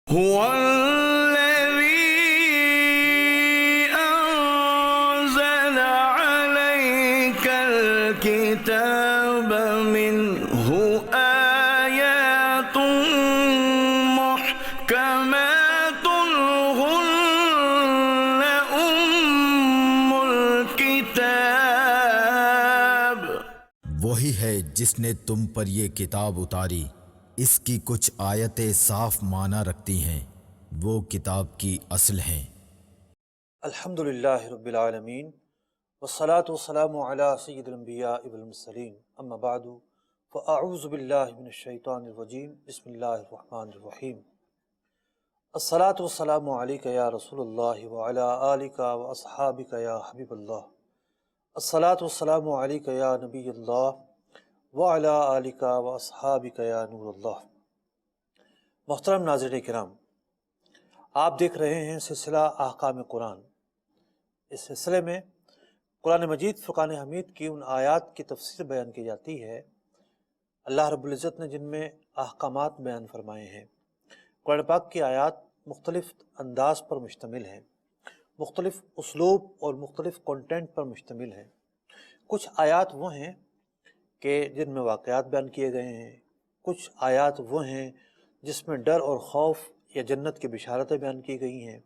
هو الذي أنزل عليك الكتاب منه آيات محكمات هن أم الكتاب۔ وہی ہے جس نے تم پر یہ کتاب اتاری، اس کی کچھ آیتیں صاف معنی رکھتی ہیں، وہ کتاب کی اصل ہیں۔ الحمدللہ رب العالمین والصلاة والسلام علی سید الانبیاء والمرسلین، اما بعد فاعوذ باللہ من الشیطان الرجیم، بسم اللہ الرحمن الرحیم۔ الصلاة والسلام علیک یا رسول اللہ وعلی آلک واصحابک یا حبیب اللہ۔ الصلاة والسلام علیک یا نبی اللہ وعلی آلک واصحابک یا نور اللہ۔ محترم ناظرین کرام، آپ دیکھ رہے ہیں سلسلہ احکام قرآن۔ اس سلسلے میں قرآن مجید فرقان حمید کی ان آیات کی تفسیر بیان کی جاتی ہے اللہ رب العزت نے جن میں احکامات بیان فرمائے ہیں۔ قرآن پاک کی آیات مختلف انداز پر مشتمل ہیں، مختلف اسلوب اور مختلف کنٹینٹ پر مشتمل ہیں۔ کچھ آیات وہ ہیں کہ جن میں واقعات بیان کیے گئے ہیں، کچھ آیات وہ ہیں جس میں ڈر اور خوف یا جنت کی بشارتیں بیان کی گئی ہیں۔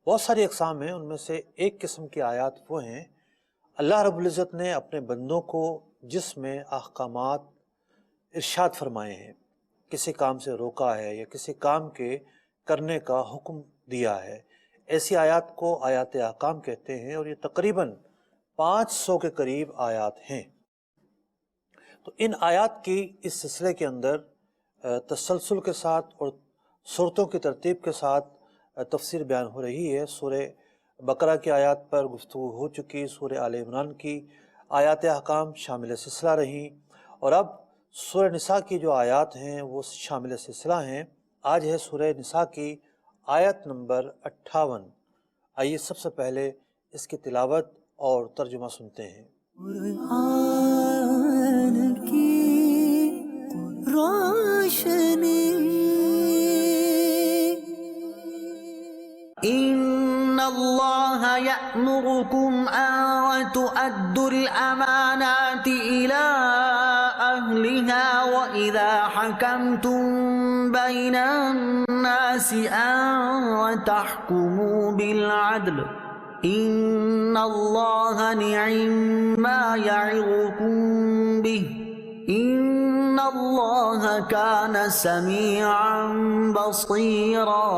بہت ساری اقسام ہیں، ان میں سے ایک قسم کی آیات وہ ہیں اللہ رب العزت نے اپنے بندوں کو جس میں احکامات ارشاد فرمائے ہیں، کسی کام سے روکا ہے یا کسی کام کے کرنے کا حکم دیا ہے، ایسی آیات کو آیات احکام کہتے ہیں، اور یہ تقریباً 500 کے قریب آیات ہیں۔ تو ان آیات کی اس سلسلے کے اندر تسلسل کے ساتھ اور صورتوں کی ترتیب کے ساتھ تفسیر بیان ہو رہی ہے۔ سورہ بقرہ کی آیات پر گفتگو ہو چکی، سورہ آل عمران کی آیات احکام شامل سلسلہ رہیں، اور اب سورہ نساء کی جو آیات ہیں وہ شامل سلسلہ ہیں۔ آج ہے سورہ نساء کی آیت نمبر 58۔ آئیے سب سے پہلے اس کی تلاوت اور ترجمہ سنتے ہیں۔ قرآن کی روشنی، إن الله يأمركم أن تؤدوا الأمانات إلى أهلها وإذا حكمتم بين الناس أن تحكموا بالعدل إن الله نعم ما يعظكم به إن الله كان سميعا بصيرا۔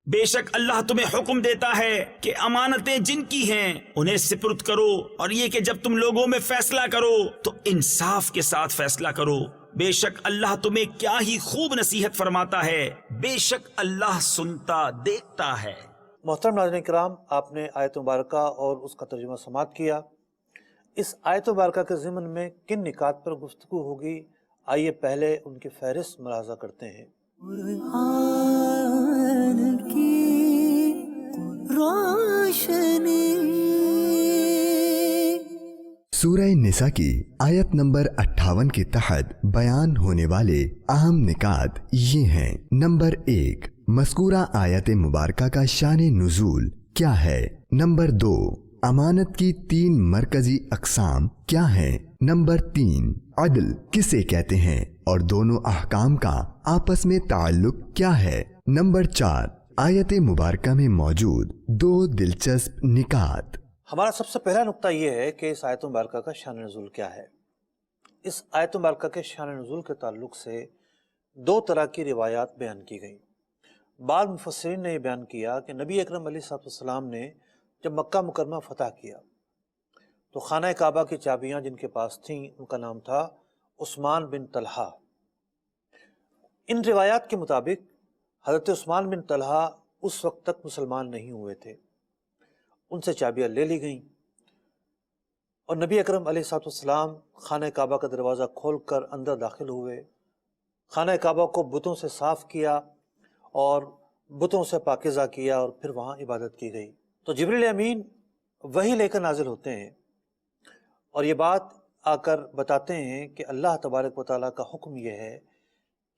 بے شک اللہ تمہیں حکم دیتا ہے کہ امانتیں جن کی ہیں انہیں سپرد کرو، اور یہ کہ جب تم لوگوں میں فیصلہ کرو تو انصاف کے ساتھ فیصلہ کرو۔ بے شک اللہ تمہیں کیا ہی خوب نصیحت فرماتا ہے، بے شک اللہ سنتا دیکھتا ہے۔ محترم ناظرین کرام، آپ نے آیت مبارکہ اور اس کا ترجمہ سماعت کیا۔ اس آیت مبارکہ کے ضمن میں کن نکات پر گفتگو ہوگی، آئیے پہلے ان کی فہرست ملاحظہ کرتے ہیں۔ قرآن کی روشنی۔ سورہ نساء کی آیت نمبر 58 کے تحت بیان ہونے والے اہم نکات یہ ہیں۔ نمبر 1، مذکورہ آیت مبارکہ کا شان نزول کیا ہے۔ نمبر 2، امانت کی 3 مرکزی اقسام کیا ہیں۔ نمبر 3، عدل کسے کہتے ہیں اور دونوں احکام کا آپس میں تعلق کیا ہے۔ نمبر 4، آیت مبارکہ میں موجود 2 دلچسپ نکات۔ ہمارا سب سے پہلا نقطہ یہ ہے کہ اس آیت مبارکہ کا شان نزول کیا ہے۔ اس آیت مبارکہ کے شان نزول کے تعلق سے 2 طرح کی روایات بیان کی گئیں۔ بعض مفسرین نے یہ بیان کیا کہ نبی اکرم علیہ السلام نے جب مکہ مکرمہ فتح کیا تو خانہ کعبہ کی چابیاں جن کے پاس تھیں ان کا نام تھا عثمان بن طلحہ۔ ان روایات کے مطابق حضرت عثمان بن طلحہ اس وقت تک مسلمان نہیں ہوئے تھے، ان سے چابیاں لے لی گئیں، اور نبی اکرم علیہ السلام خانہ کعبہ کا دروازہ کھول کر اندر داخل ہوئے، خانہ کعبہ کو بتوں سے صاف کیا اور بتوں سے پاکیزہ کیا، اور پھر وہاں عبادت کی گئی۔ تو جبریل امین وحی لے کر نازل ہوتے ہیں اور یہ بات آ کر بتاتے ہیں کہ اللہ تبارک و تعالیٰ کا حکم یہ ہے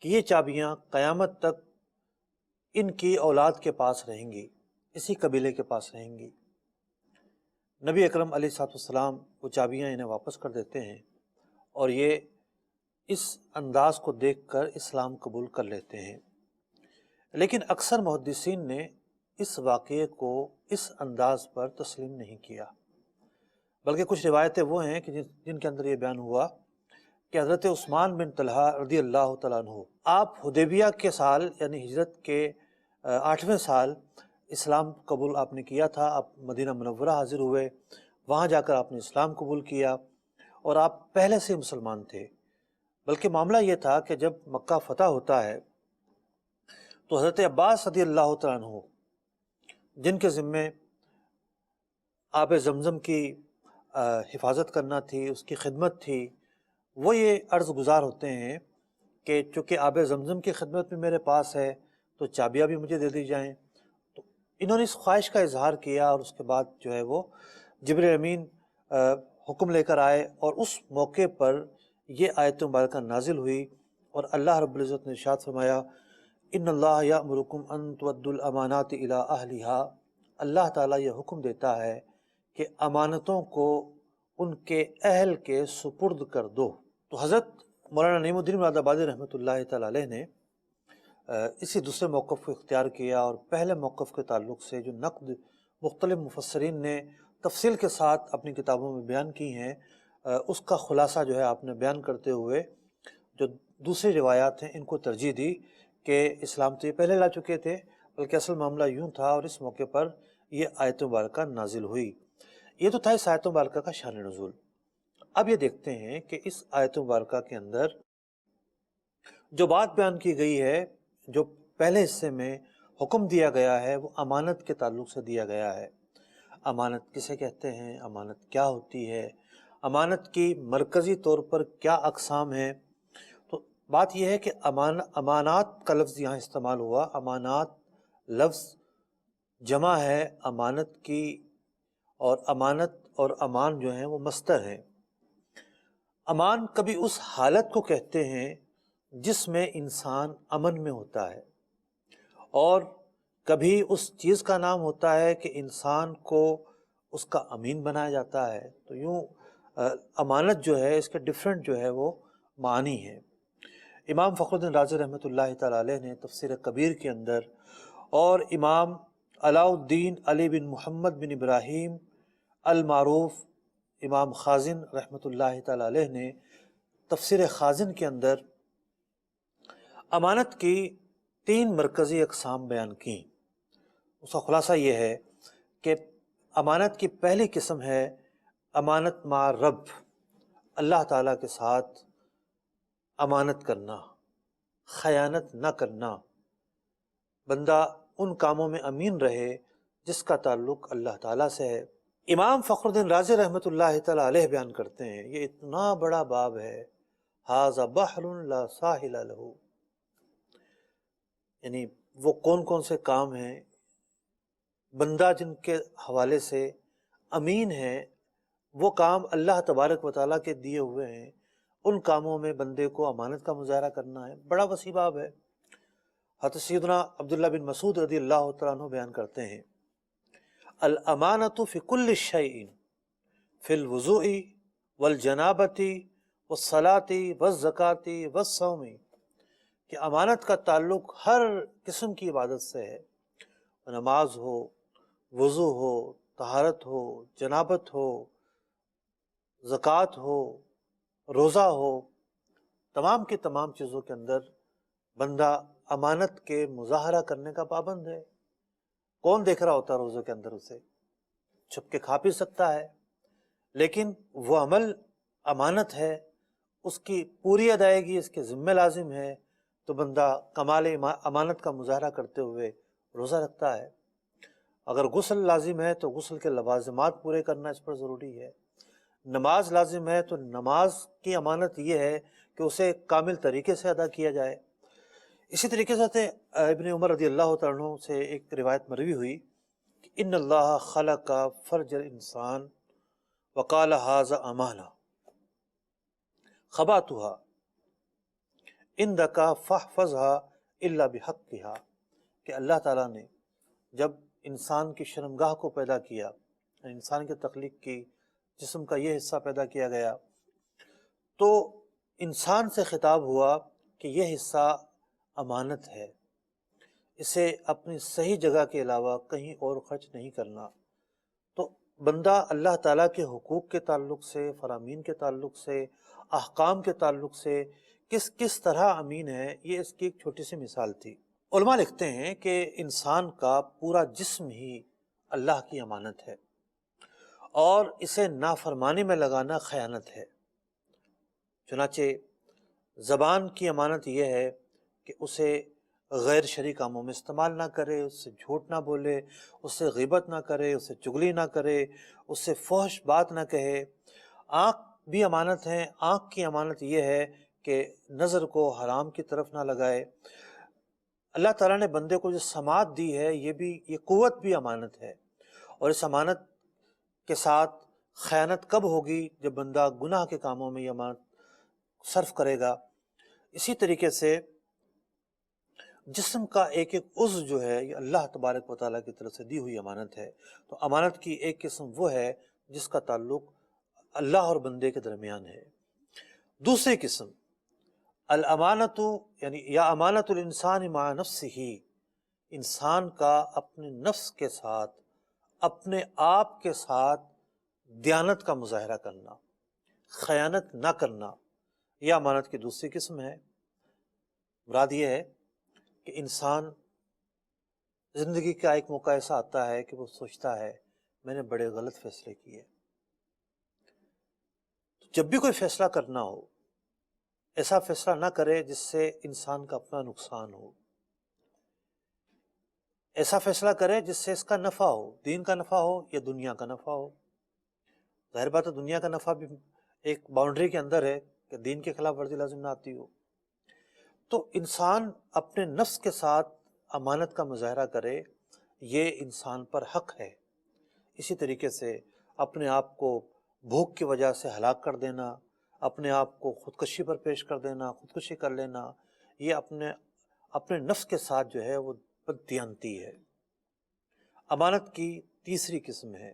کہ یہ چابیاں قیامت تک ان کی اولاد کے پاس رہیں گی، اسی قبیلے کے پاس رہیں گی۔ نبی اکرم علیہ الصلوۃ والسلام وہ چابیاں انہیں واپس کر دیتے ہیں اور یہ اس انداز کو دیکھ کر اسلام قبول کر لیتے ہیں۔ لیکن اکثر محدثین نے اس واقعے کو اس انداز پر تسلیم نہیں کیا، بلکہ کچھ روایتیں وہ ہیں کہ جن کے اندر یہ بیان ہوا کہ حضرت عثمان بن طلحہ رضی اللہ تعالیٰ عنہ، آپ حدیبیہ کے سال یعنی ہجرت کے 8ویں سال اسلام قبول آپ نے کیا تھا، آپ مدینہ منورہ حاضر ہوئے، وہاں جا کر آپ نے اسلام قبول کیا اور آپ پہلے سے مسلمان تھے۔ بلکہ معاملہ یہ تھا کہ جب مکہ فتح ہوتا ہے تو حضرت عباس رضی اللہ تعالیٰ عنہ، جن کے ذمے آب زمزم کی حفاظت کرنا تھی، اس کی خدمت تھی، وہ یہ عرض گزار ہوتے ہیں کہ چونکہ آب زمزم کی خدمت بھی میرے پاس ہے تو چابیاں بھی مجھے دے دی جائیں۔ تو انہوں نے اس خواہش کا اظہار کیا اور اس کے بعد جو ہے وہ جبرائیل امین حکم لے کر آئے اور اس موقع پر یہ آیت مبارکہ نازل ہوئی اور اللہ رب العزت نے ارشاد فرمایا ان اللہ یأمرکم ان تؤدوا الامانات الی اہلہا، اللہ تعالیٰ یہ حکم دیتا ہے کہ امانتوں کو ان کے اہل کے سپرد کر دو۔ تو حضرت مولانا نعیم الدین مراد آبادی رحمۃ اللہ تعالیٰ علیہ نے اسی دوسرے موقف کو اختیار کیا اور پہلے موقف کے تعلق سے جو نقد مختلف مفسرین نے تفصیل کے ساتھ اپنی کتابوں میں بیان کی ہیں، اس کا خلاصہ جو ہے آپ نے بیان کرتے ہوئے جو دوسری روایات ہیں ان کو ترجیح دی کہ اسلام تو یہ پہلے لا چکے تھے، بلکہ اصل معاملہ یوں تھا اور اس موقع پر یہ آیت مبارکہ نازل ہوئی۔ یہ تو تھا اس آیت مبارکہ کا شان نزول۔ اب یہ دیکھتے ہیں کہ اس آیت مبارکہ کے اندر جو بات بیان کی گئی ہے، جو پہلے حصے میں حکم دیا گیا ہے، وہ امانت کے تعلق سے دیا گیا ہے۔ امانت کسے کہتے ہیں، امانت کیا ہوتی ہے، امانت کی مرکزی طور پر کیا اقسام ہیں۔ تو بات یہ ہے کہ امانات کا لفظ یہاں استعمال ہوا، امانات لفظ جمع ہے امانت کی، اور امانت اور امان جو ہیں وہ مصدر ہیں۔ امان کبھی اس حالت کو کہتے ہیں جس میں انسان امن میں ہوتا ہے، اور کبھی اس چیز کا نام ہوتا ہے کہ انسان کو اس کا امین بنایا جاتا ہے۔ تو یوں امانت جو ہے اس کے ڈیفرنٹ جو ہے وہ معنی ہیں۔ امام فخر الدین رازی رحمۃ اللہ تعالیٰ علیہ نے تفسیر کبیر کے اندر، اور امام علاء الدین علی بن محمد بن ابراہیم المعروف امام خازن رحمۃ اللہ تعالیٰ علیہ نے تفسیر خازن کے اندر امانت کی 3 مرکزی اقسام بیان کی۔ اس کا خلاصہ یہ ہے کہ امانت کی پہلی قسم ہے امانت مع رب، اللہ تعالیٰ کے ساتھ امانت کرنا، خیانت نہ کرنا، بندہ ان کاموں میں امین رہے جس کا تعلق اللہ تعالیٰ سے ہے۔ امام فخر الدین رازی رحمۃ اللہ تعالیٰ علیہ بیان کرتے ہیں، یہ اتنا بڑا باب ہے، ھذا بحر لا ساحل لہ، یعنی وہ کون کون سے کام ہیں بندہ جن کے حوالے سے امین ہے، وہ کام اللہ تبارک و تعالیٰ کے دیے ہوئے ہیں، ان کاموں میں بندے کو امانت کا مظاہرہ کرنا ہے۔ بڑا وسیع باب ہے۔ حضرت سیدنا عبداللہ بن مسعود رضی اللہ تعالیٰ عنہ بیان کرتے ہیں، الامانۃ فی کل شیء، فی الوضوء والجنابۃ والصلاۃ والزکاۃ والصوم، کہ امانت کا تعلق ہر قسم کی عبادت سے ہے، نماز ہو، وضو ہو، طہارت ہو، جنابت ہو، زکوٰۃ ہو، روزہ ہو، تمام کی تمام چیزوں کے اندر بندہ امانت کے مظاہرہ کرنے کا پابند ہے۔ کون دیکھ رہا ہوتا ہے روزے کے اندر؟ اسے چھپ کے کھا پی سکتا ہے، لیکن وہ عمل امانت ہے، اس کی پوری ادائیگی اس کے ذمہ لازم ہے، تو بندہ کمال امانت کا مظاہرہ کرتے ہوئے روزہ رکھتا ہے۔ اگر غسل لازم ہے تو غسل کے لوازمات پورے کرنا اس پر ضروری ہے۔ نماز لازم ہے تو نماز کی امانت یہ ہے کہ اسے کامل طریقے سے ادا کیا جائے۔ اسی طریقے سے ابن عمر رضی اللہ تعالیٰ عنہ سے ایک روایت مروی ہوئی کہ ان اللہ خلق فرج الانسان وقال ھذا امانہ خباتھا عندک فاحفظها الا بحقها، کہ اللہ تعالیٰ نے جب انسان کی شرمگاہ کو پیدا کیا، انسان کی تخلیق کی، جسم کا یہ حصہ پیدا کیا گیا، تو انسان سے خطاب ہوا کہ یہ حصہ امانت ہے، اسے اپنی صحیح جگہ کے علاوہ کہیں اور خرچ نہیں کرنا۔ تو بندہ اللہ تعالیٰ کے حقوق کے تعلق سے، فرامین کے تعلق سے، احکام کے تعلق سے کس طرح امین ہے، یہ اس کی ایک چھوٹی سی مثال تھی۔ علماء لکھتے ہیں کہ انسان کا پورا جسم ہی اللہ کی امانت ہے، اور اسے نافرمانی میں لگانا خیانت ہے۔ چنانچہ زبان کی امانت یہ ہے کہ اسے غیر شرعی کاموں میں استعمال نہ کرے، اس سے جھوٹ نہ بولے، اس سے غیبت نہ کرے، اس سے چغلی نہ کرے، اس سے فحش بات نہ کہے۔ آنکھ بھی امانت ہے، آنکھ کی امانت یہ ہے کہ نظر کو حرام کی طرف نہ لگائے۔ اللہ تعالیٰ نے بندے کو جو سماعت دی ہے، یہ قوت بھی امانت ہے، اور اس امانت کے ساتھ خیانت کب ہوگی؟ جب بندہ گناہ کے کاموں میں یہ امانت صرف کرے گا۔ اسی طریقے سے جسم کا ایک ایک عضو جو ہے یہ اللہ تبارک و تعالیٰ کی طرف سے دی ہوئی امانت ہے۔ تو امانت کی ایک قسم وہ ہے جس کا تعلق اللہ اور بندے کے درمیان ہے۔ دوسری قسم الامانت، یعنی یا امانت الانسان مع نفسہ، انسان کا اپنے نفس کے ساتھ، اپنے آپ کے ساتھ دیانت کا مظاہرہ کرنا، خیانت نہ کرنا، یہ امانت کی دوسری قسم ہے۔ مراد یہ ہے کہ انسان زندگی کا ایک موقع ایسا آتا ہے کہ وہ سوچتا ہے میں نے بڑے غلط فیصلے کیے۔ جب بھی کوئی فیصلہ کرنا ہو، ایسا فیصلہ نہ کرے جس سے انسان کا اپنا نقصان ہو، ایسا فیصلہ کرے جس سے اس کا نفع ہو، دین کا نفع ہو یا دنیا کا نفع ہو۔ ظاہر بات ہے دنیا کا نفع بھی ایک باؤنڈری کے اندر ہے کہ دین کے خلاف ورزی لازم نہ آتی ہو۔ تو انسان اپنے نفس کے ساتھ امانت کا مظاہرہ کرے، یہ انسان پر حق ہے۔ اسی طریقے سے اپنے آپ کو بھوک کی وجہ سے ہلاک کر دینا، اپنے آپ کو خودکشی پر پیش کر دینا، خودکشی کر لینا، یہ اپنے نفس کے ساتھ جو ہے وہ بددیانتی ہے۔ امانت کی تیسری قسم ہے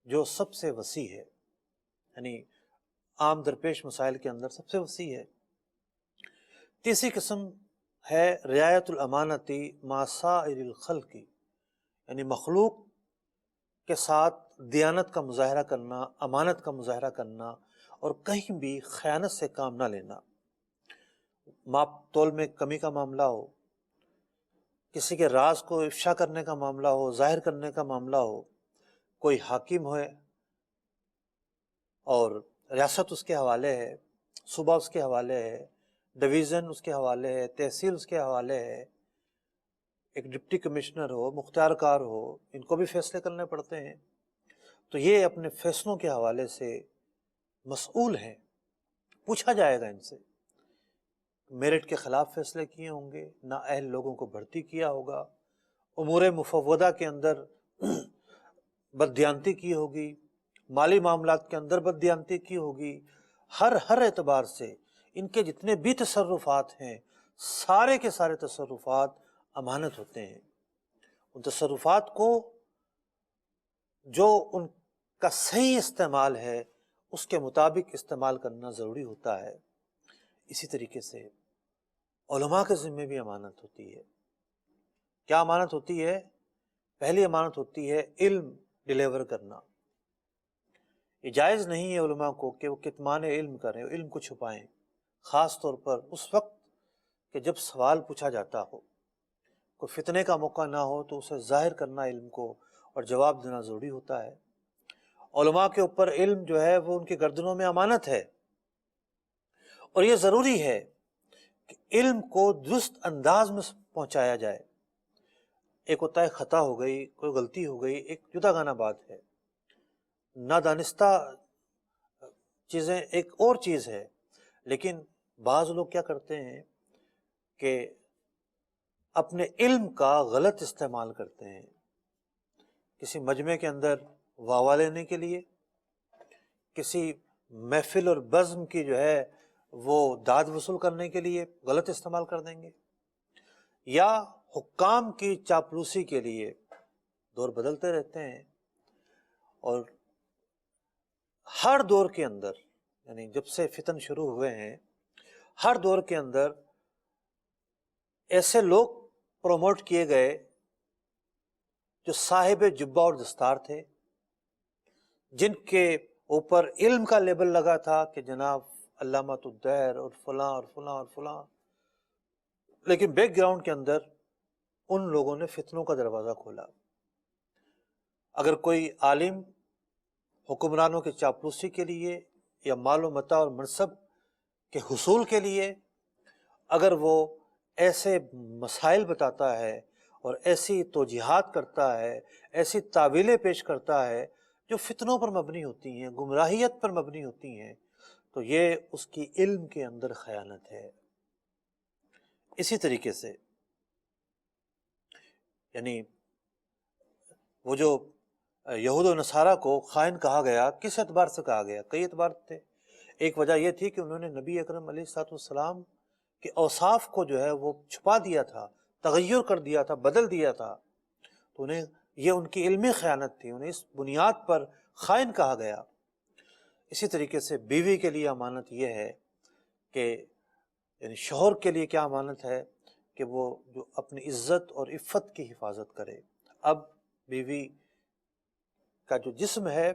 جو سب سے وسیع ہے، یعنی عام درپیش مسائل کے اندر سب سے وسیع ہے۔ تیسری قسم ہے رعایت الامانتی مع سائر الخلق، یعنی مخلوق کے ساتھ دیانت کا مظاہرہ کرنا، امانت کا مظاہرہ کرنا، اور کہیں بھی خیانت سے کام نہ لینا۔ ماپ تول میں کمی کا معاملہ ہو، کسی کے راز کو افشا کرنے کا معاملہ ہو، ظاہر کرنے کا معاملہ ہو، کوئی حاکم ہے اور ریاست اس کے حوالے ہے، صوبہ اس کے حوالے ہے، ڈویژن اس کے حوالے ہے، تحصیل اس کے حوالے ہے، ایک ڈپٹی کمشنر ہو، مختار کار ہو، ان کو بھی فیصلے کرنے پڑتے ہیں، تو یہ اپنے فیصلوں کے حوالے سے مسئول ہیں، پوچھا جائے گا ان سے۔ میرٹ کے خلاف فیصلے کیے ہوں گے، نااہل لوگوں کو بھرتی کیا ہوگا، امور مفوضہ کے اندر بددیانتی کی ہوگی، مالی معاملات کے اندر بددیانتی کی ہوگی، ہر اعتبار سے ان کے جتنے بھی تصرفات ہیں، سارے کے سارے تصرفات امانت ہوتے ہیں۔ ان تصرفات کو جو ان کا صحیح استعمال ہے اس کے مطابق استعمال کرنا ضروری ہوتا ہے۔ اسی طریقے سے علماء کے ذمے بھی امانت ہوتی ہے۔ کیا امانت ہوتی ہے؟ پہلی امانت ہوتی ہے علم ڈیلیور کرنا۔ یہ جائز نہیں ہے علماء کو کہ وہ کتمان علم کریں، علم کو چھپائیں، خاص طور پر اس وقت کہ جب سوال پوچھا جاتا ہو، کوئی فتنے کا موقع نہ ہو تو اسے ظاہر کرنا علم کو اور جواب دینا ضروری ہوتا ہے۔ علماء کے اوپر علم جو ہے وہ ان کی گردنوں میں امانت ہے، اور یہ ضروری ہے کہ علم کو درست انداز میں پہنچایا جائے۔ ایک ہوتا ہے خطا ہو گئی، کوئی غلطی ہو گئی، ایک جدا گانا بات ہے، نادانستہ چیزیں ایک اور چیز ہے۔ لیکن بعض لوگ کیا کرتے ہیں کہ اپنے علم کا غلط استعمال کرتے ہیں، کسی مجمع کے اندر واہ لینے کے لیے، کسی محفل اور بزم کی جو ہے وہ داد وصول کرنے کے لیے غلط استعمال کر دیں گے، یا حکام کی چاپلوسی کے لیے. دور بدلتے رہتے ہیں، اور ہر دور کے اندر، یعنی جب سے فتن شروع ہوئے ہیں، ہر دور کے اندر ایسے لوگ پروموٹ کیے گئے جو صاحب جبہ اور دستار تھے، جن کے اوپر علم کا لیبل لگا تھا کہ جناب علامۃ الدہر اور فلاں اور فلاں اور فلاں، لیکن بیک گراؤنڈ کے اندر ان لوگوں نے فتنوں کا دروازہ کھولا. اگر کوئی عالم حکمرانوں کی چاپلوسی کے لیے یا مال و متاع اور منصب کے حصول کے لیے اگر وہ ایسے مسائل بتاتا ہے اور ایسی توجیہات کرتا ہے، ایسی تعویلیں پیش کرتا ہے جو فتنوں پر مبنی ہوتی ہیں، گمراہیت پر مبنی ہوتی ہیں، تو یہ اس کی علم کے اندر خیانت ہے. اسی طریقے سے یعنی وہ جو یہود و نصارہ کو خائن کہا گیا، کس اعتبار سے کہا گیا؟ کئی اعتبار تھے. ایک وجہ یہ تھی کہ انہوں نے نبی اکرم علیہ الصلوۃ والسلام کے اوصاف کو جو ہے وہ چھپا دیا تھا، تغیر کر دیا تھا، بدل دیا تھا، تو انہیں یہ ان کی علمی خیانت تھی، انہیں اس بنیاد پر خائن کہا گیا. اسی طریقے سے بیوی کے لیے امانت یہ ہے کہ یعنی شوہر کے لیے کیا امانت ہے کہ وہ جو اپنی عزت اور عفت کی حفاظت کرے. اب بیوی کا جو جسم ہے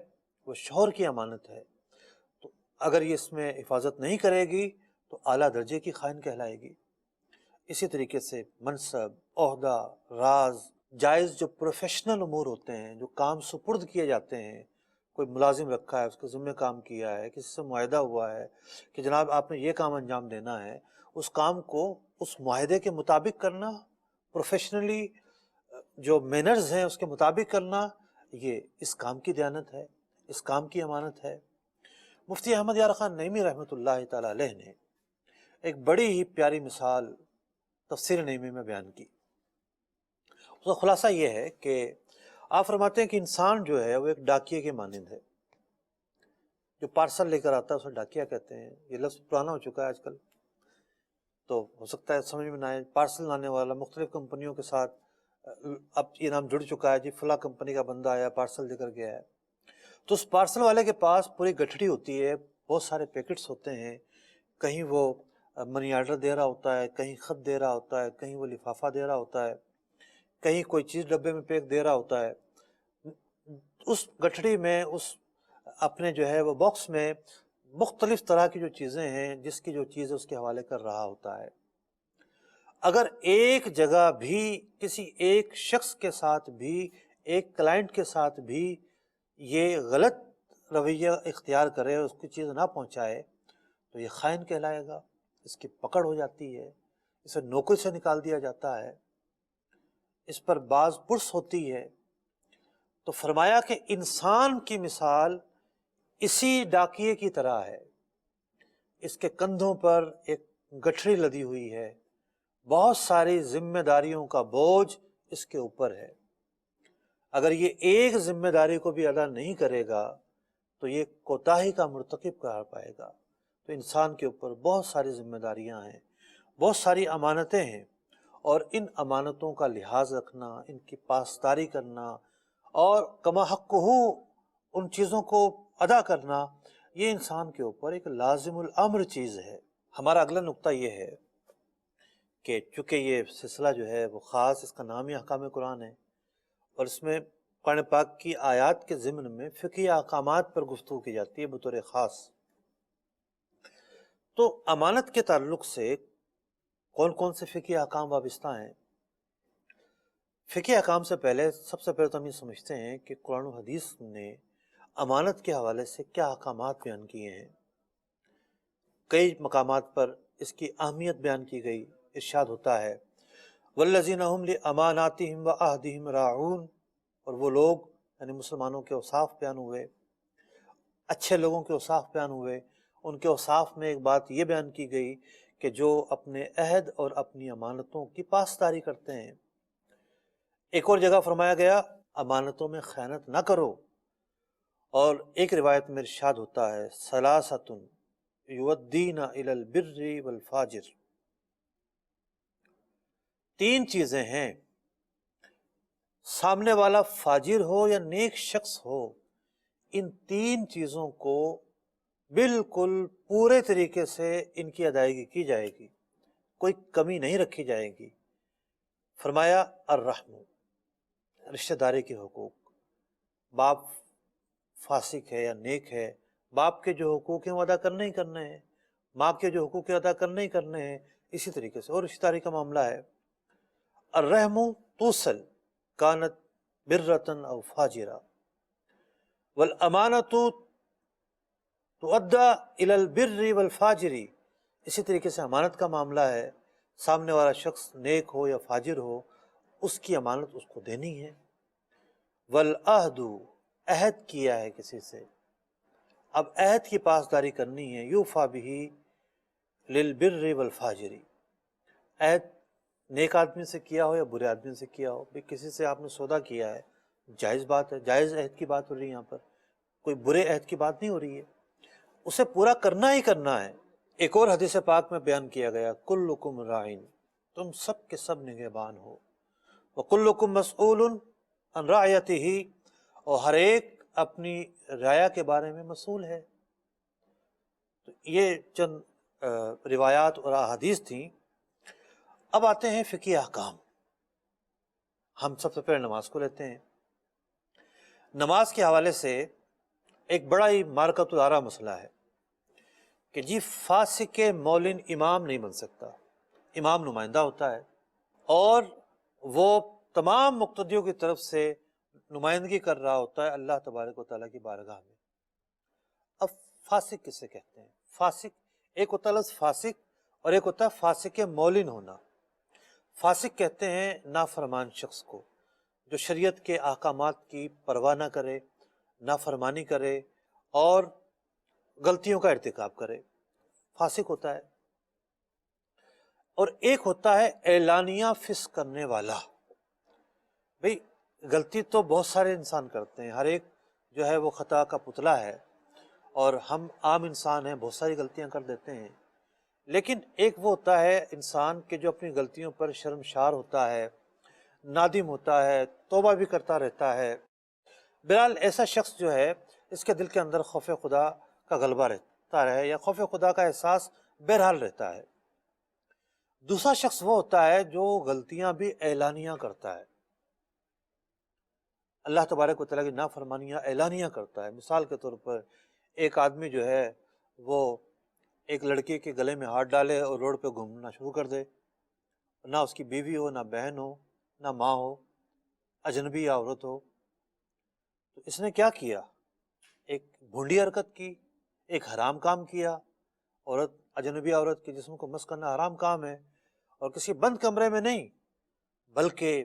وہ شوہر کی امانت ہے، تو اگر یہ اس میں حفاظت نہیں کرے گی تو اعلیٰ درجے کی خائن کہلائے گی. اسی طریقے سے منصب، عہدہ، راز، جائز جو پروفیشنل امور ہوتے ہیں، جو کام سپرد کیے جاتے ہیں، کوئی ملازم رکھا ہے، اس کے ذمہ کام کیا ہے، کسی سے معاہدہ ہوا ہے کہ جناب آپ نے یہ کام انجام دینا ہے، اس کام کو اس معاہدے کے مطابق کرنا، پروفیشنلی جو مینرز ہیں اس کے مطابق کرنا، یہ اس کام کی دیانت ہے، اس کام کی امانت ہے. مفتی احمد یار خان نعیمی رحمۃ اللہ تعالی علیہ نے ایک بڑی ہی پیاری مثال تفسیر نعیمی میں بیان کی. اس کا خلاصہ یہ ہے کہ آپ فرماتے ہیں کہ انسان جو ہے وہ ایک ڈاکیے کے مانند ہے. جو پارسل لے کر آتا ہے اسے ڈاکیا کہتے ہیں. یہ لفظ پرانا ہو چکا ہے آج کل، تو ہو سکتا ہے سمجھ میں نہ آئے. پارسل لانے والا مختلف کمپنیوں کے ساتھ اب یہ نام جڑ چکا ہے، جی فلاں کمپنی کا بندہ آیا پارسل دے کر گیا ہے. تو اس پارسل والے کے پاس پوری گٹھڑی ہوتی ہے، بہت سارے پیکٹس ہوتے ہیں، کہیں وہ منی آرڈر دے رہا ہوتا ہے، کہیں خط دے رہا ہوتا ہے، کہیں وہ لفافہ دے رہا ہوتا ہے، کہیں کوئی چیز ڈبے میں پیک دے رہا ہوتا ہے. اس گٹھڑی میں، اس اپنے جو ہے وہ باکس میں مختلف طرح کی جو چیزیں ہیں، جس کی جو چیز ہے اس کے حوالے کر رہا ہوتا ہے. اگر ایک جگہ بھی کسی ایک شخص کے ساتھ بھی، ایک کلائنٹ کے ساتھ بھی یہ غلط رویہ اختیار کرے، اس کی چیز نہ پہنچائے، تو یہ خائن کہلائے گا. اس کی پکڑ ہو جاتی ہے، اسے نوکری سے نکال دیا جاتا ہے، اس پر باز پرس ہوتی ہے. تو فرمایا کہ انسان کی مثال اسی ڈاکیے کی طرح ہے. اس کے کندھوں پر ایک گٹھڑی لدی ہوئی ہے، بہت ساری ذمہ داریوں کا بوجھ اس کے اوپر ہے. اگر یہ ایک ذمہ داری کو بھی ادا نہیں کرے گا تو یہ کوتاہی کا مرتکب قرار پائے گا. تو انسان کے اوپر بہت ساری ذمہ داریاں ہیں، بہت ساری امانتیں ہیں، اور ان امانتوں کا لحاظ رکھنا، ان کی پاسداری کرنا اور کما حق ہو ان چیزوں کو ادا کرنا، یہ انسان کے اوپر ایک لازم الامر چیز ہے. ہمارا اگلا نقطہ یہ ہے کہ چونکہ یہ سلسلہ جو ہے وہ خاص، اس کا نام ہی احکام قرآن ہے، اور اس میں قرآن پاک کی آیات کے ضمن میں فقہی احکامات پر گفتگو کی جاتی ہے بطور خاص. تو امانت کے تعلق سے کون کون سے فقہی احکام وابستہ ہیں؟ فقہی احکام سے پہلے سب سے پہلے تو ہم یہ سمجھتے ہیں کہ قرآن و حدیث نے امانت کے حوالے سے کیا احکامات بیان کیے ہیں. کئی مقامات پر اس کی اہمیت بیان کی گئی. ارشاد ہوتا ہے والذین هم لاماناتهم وعہدہم راعون، اور وہ لوگ یعنی مسلمانوں کے اوصاف بیان ہوئے، اچھے لوگوں کے اوصاف بیان ہوئے. ان کے اوصاف میں ایک بات یہ بیان کی گئی کہ جو اپنے عہد اور اپنی امانتوں کی پاسداری کرتے ہیں. ایک اور جگہ فرمایا گیا امانتوں میں خیانت نہ کرو. اور ایک روایت میں ارشاد ہوتا ہے ثلاثۃ یودین الی البر والفاجر، تین چیزیں ہیں، سامنے والا فاجر ہو یا نیک شخص ہو، ان تین چیزوں کو بالکل پورے طریقے سے ان کی ادائیگی کی جائے گی، کوئی کمی نہیں رکھی جائے گی۔ فرمایا الرحم، رشتہ داری کے حقوق، باپ فاسق ہے یا نیک ہے، باپ کے جو حقوق ہیں وہ ادا کرنے ہی کرنے ہیں، ماں کے جو حقوق ہیں ادا کرنے ہی کرنے ہیں، اسی طریقے سے اور رشتہ داری کا معاملہ ہے۔ الرحم توصل کانت برۃ او فاجرہ، والامانۃ تؤدى الی البر والفاجر، اسی طریقے سے امانت کا معاملہ ہے، سامنے والا شخص نیک ہو یا فاجر ہو، اس کی امانت اس کو دینی ہے۔ والعہد، عہد کیا ہے کسی سے، اب عہد کی پاسداری کرنی ہے، یوفی بہ للبر والفاجر، عہد نیک آدمی سے کیا ہو یا برے آدمی سے کیا ہو، بھی کسی سے آپ نے سودا کیا ہے، جائز بات ہے، جائز عہد کی بات ہو رہی ہے یہاں پر، کوئی برے عہد کی بات نہیں ہو رہی ہے، اسے پورا کرنا ہی کرنا ہے۔ ایک اور حدیث پاک میں بیان کیا گیا، کلکم راعٍ، تم سب کے سب نگہبان ہو، وکلکم مسئول عن رعیتہ، اور ہر ایک اپنی رعایا کے بارے میں مسئول ہے۔ تو یہ چند روایات اور احادیث تھیں۔ اب آتے ہیں فقہی احکام۔ ہم سب سے پہلے نماز کو لیتے ہیں۔ نماز کے حوالے سے ایک بڑا ہی مارکۃ العارہ مسئلہ ہے کہ جی فاسق مولن امام نہیں بن سکتا، امام نمائندہ ہوتا ہے اور وہ تمام مقتدیوں کی طرف سے نمائندگی کر رہا ہوتا ہے اللہ تبارک و تعالیٰ کی بارگاہ میں۔ اب فاسق کسے کہتے ہیں؟ فاسق ایک ہوتا ہے لفظ فاسق اور ایک ہوتا ہے فاسق مولن ہونا۔ فاسق کہتے ہیں نافرمان شخص کو، جو شریعت کے احکامات کی پرواہ نہ کرے، نافرمانی کرے اور غلطیوں کا ارتکاب کرے، فاسق ہوتا ہے۔ اور ایک ہوتا ہے اعلانیہ فسق کرنے والا۔ بھئی غلطی تو بہت سارے انسان کرتے ہیں، ہر ایک جو ہے وہ خطا کا پتلا ہے، اور ہم عام انسان ہیں، بہت ساری غلطیاں کر دیتے ہیں، لیکن ایک وہ ہوتا ہے انسان کہ جو اپنی غلطیوں پر شرمشار ہوتا ہے، نادم ہوتا ہے، توبہ بھی کرتا رہتا ہے۔ بہرحال ایسا شخص جو ہے اس کے دل کے اندر خوف خدا کا غلبہ رہتا ہے یا خوف خدا کا احساس بہرحال رہتا ہے۔ دوسرا شخص وہ ہوتا ہے جو غلطیاں بھی اعلانیہ کرتا ہے، اللہ تبارک و تعالیٰ کی نافرمانیاں اعلانیہ کرتا ہے۔ مثال کے طور پر ایک آدمی جو ہے وہ ایک لڑکی کے گلے میں ہاتھ ڈالے اور روڈ پہ گھومنا شروع کر دے، نہ اس کی بیوی ہو، نہ بہن ہو، نہ ماں ہو، اجنبی یا عورت ہو۔ تو اس نے کیا کیا؟ ایک بھونڈی حرکت کی، ایک حرام کام کیا۔ عورت، اجنبی عورت کے جسم کو مس کرنا حرام کام ہے، اور کسی بند کمرے میں نہیں بلکہ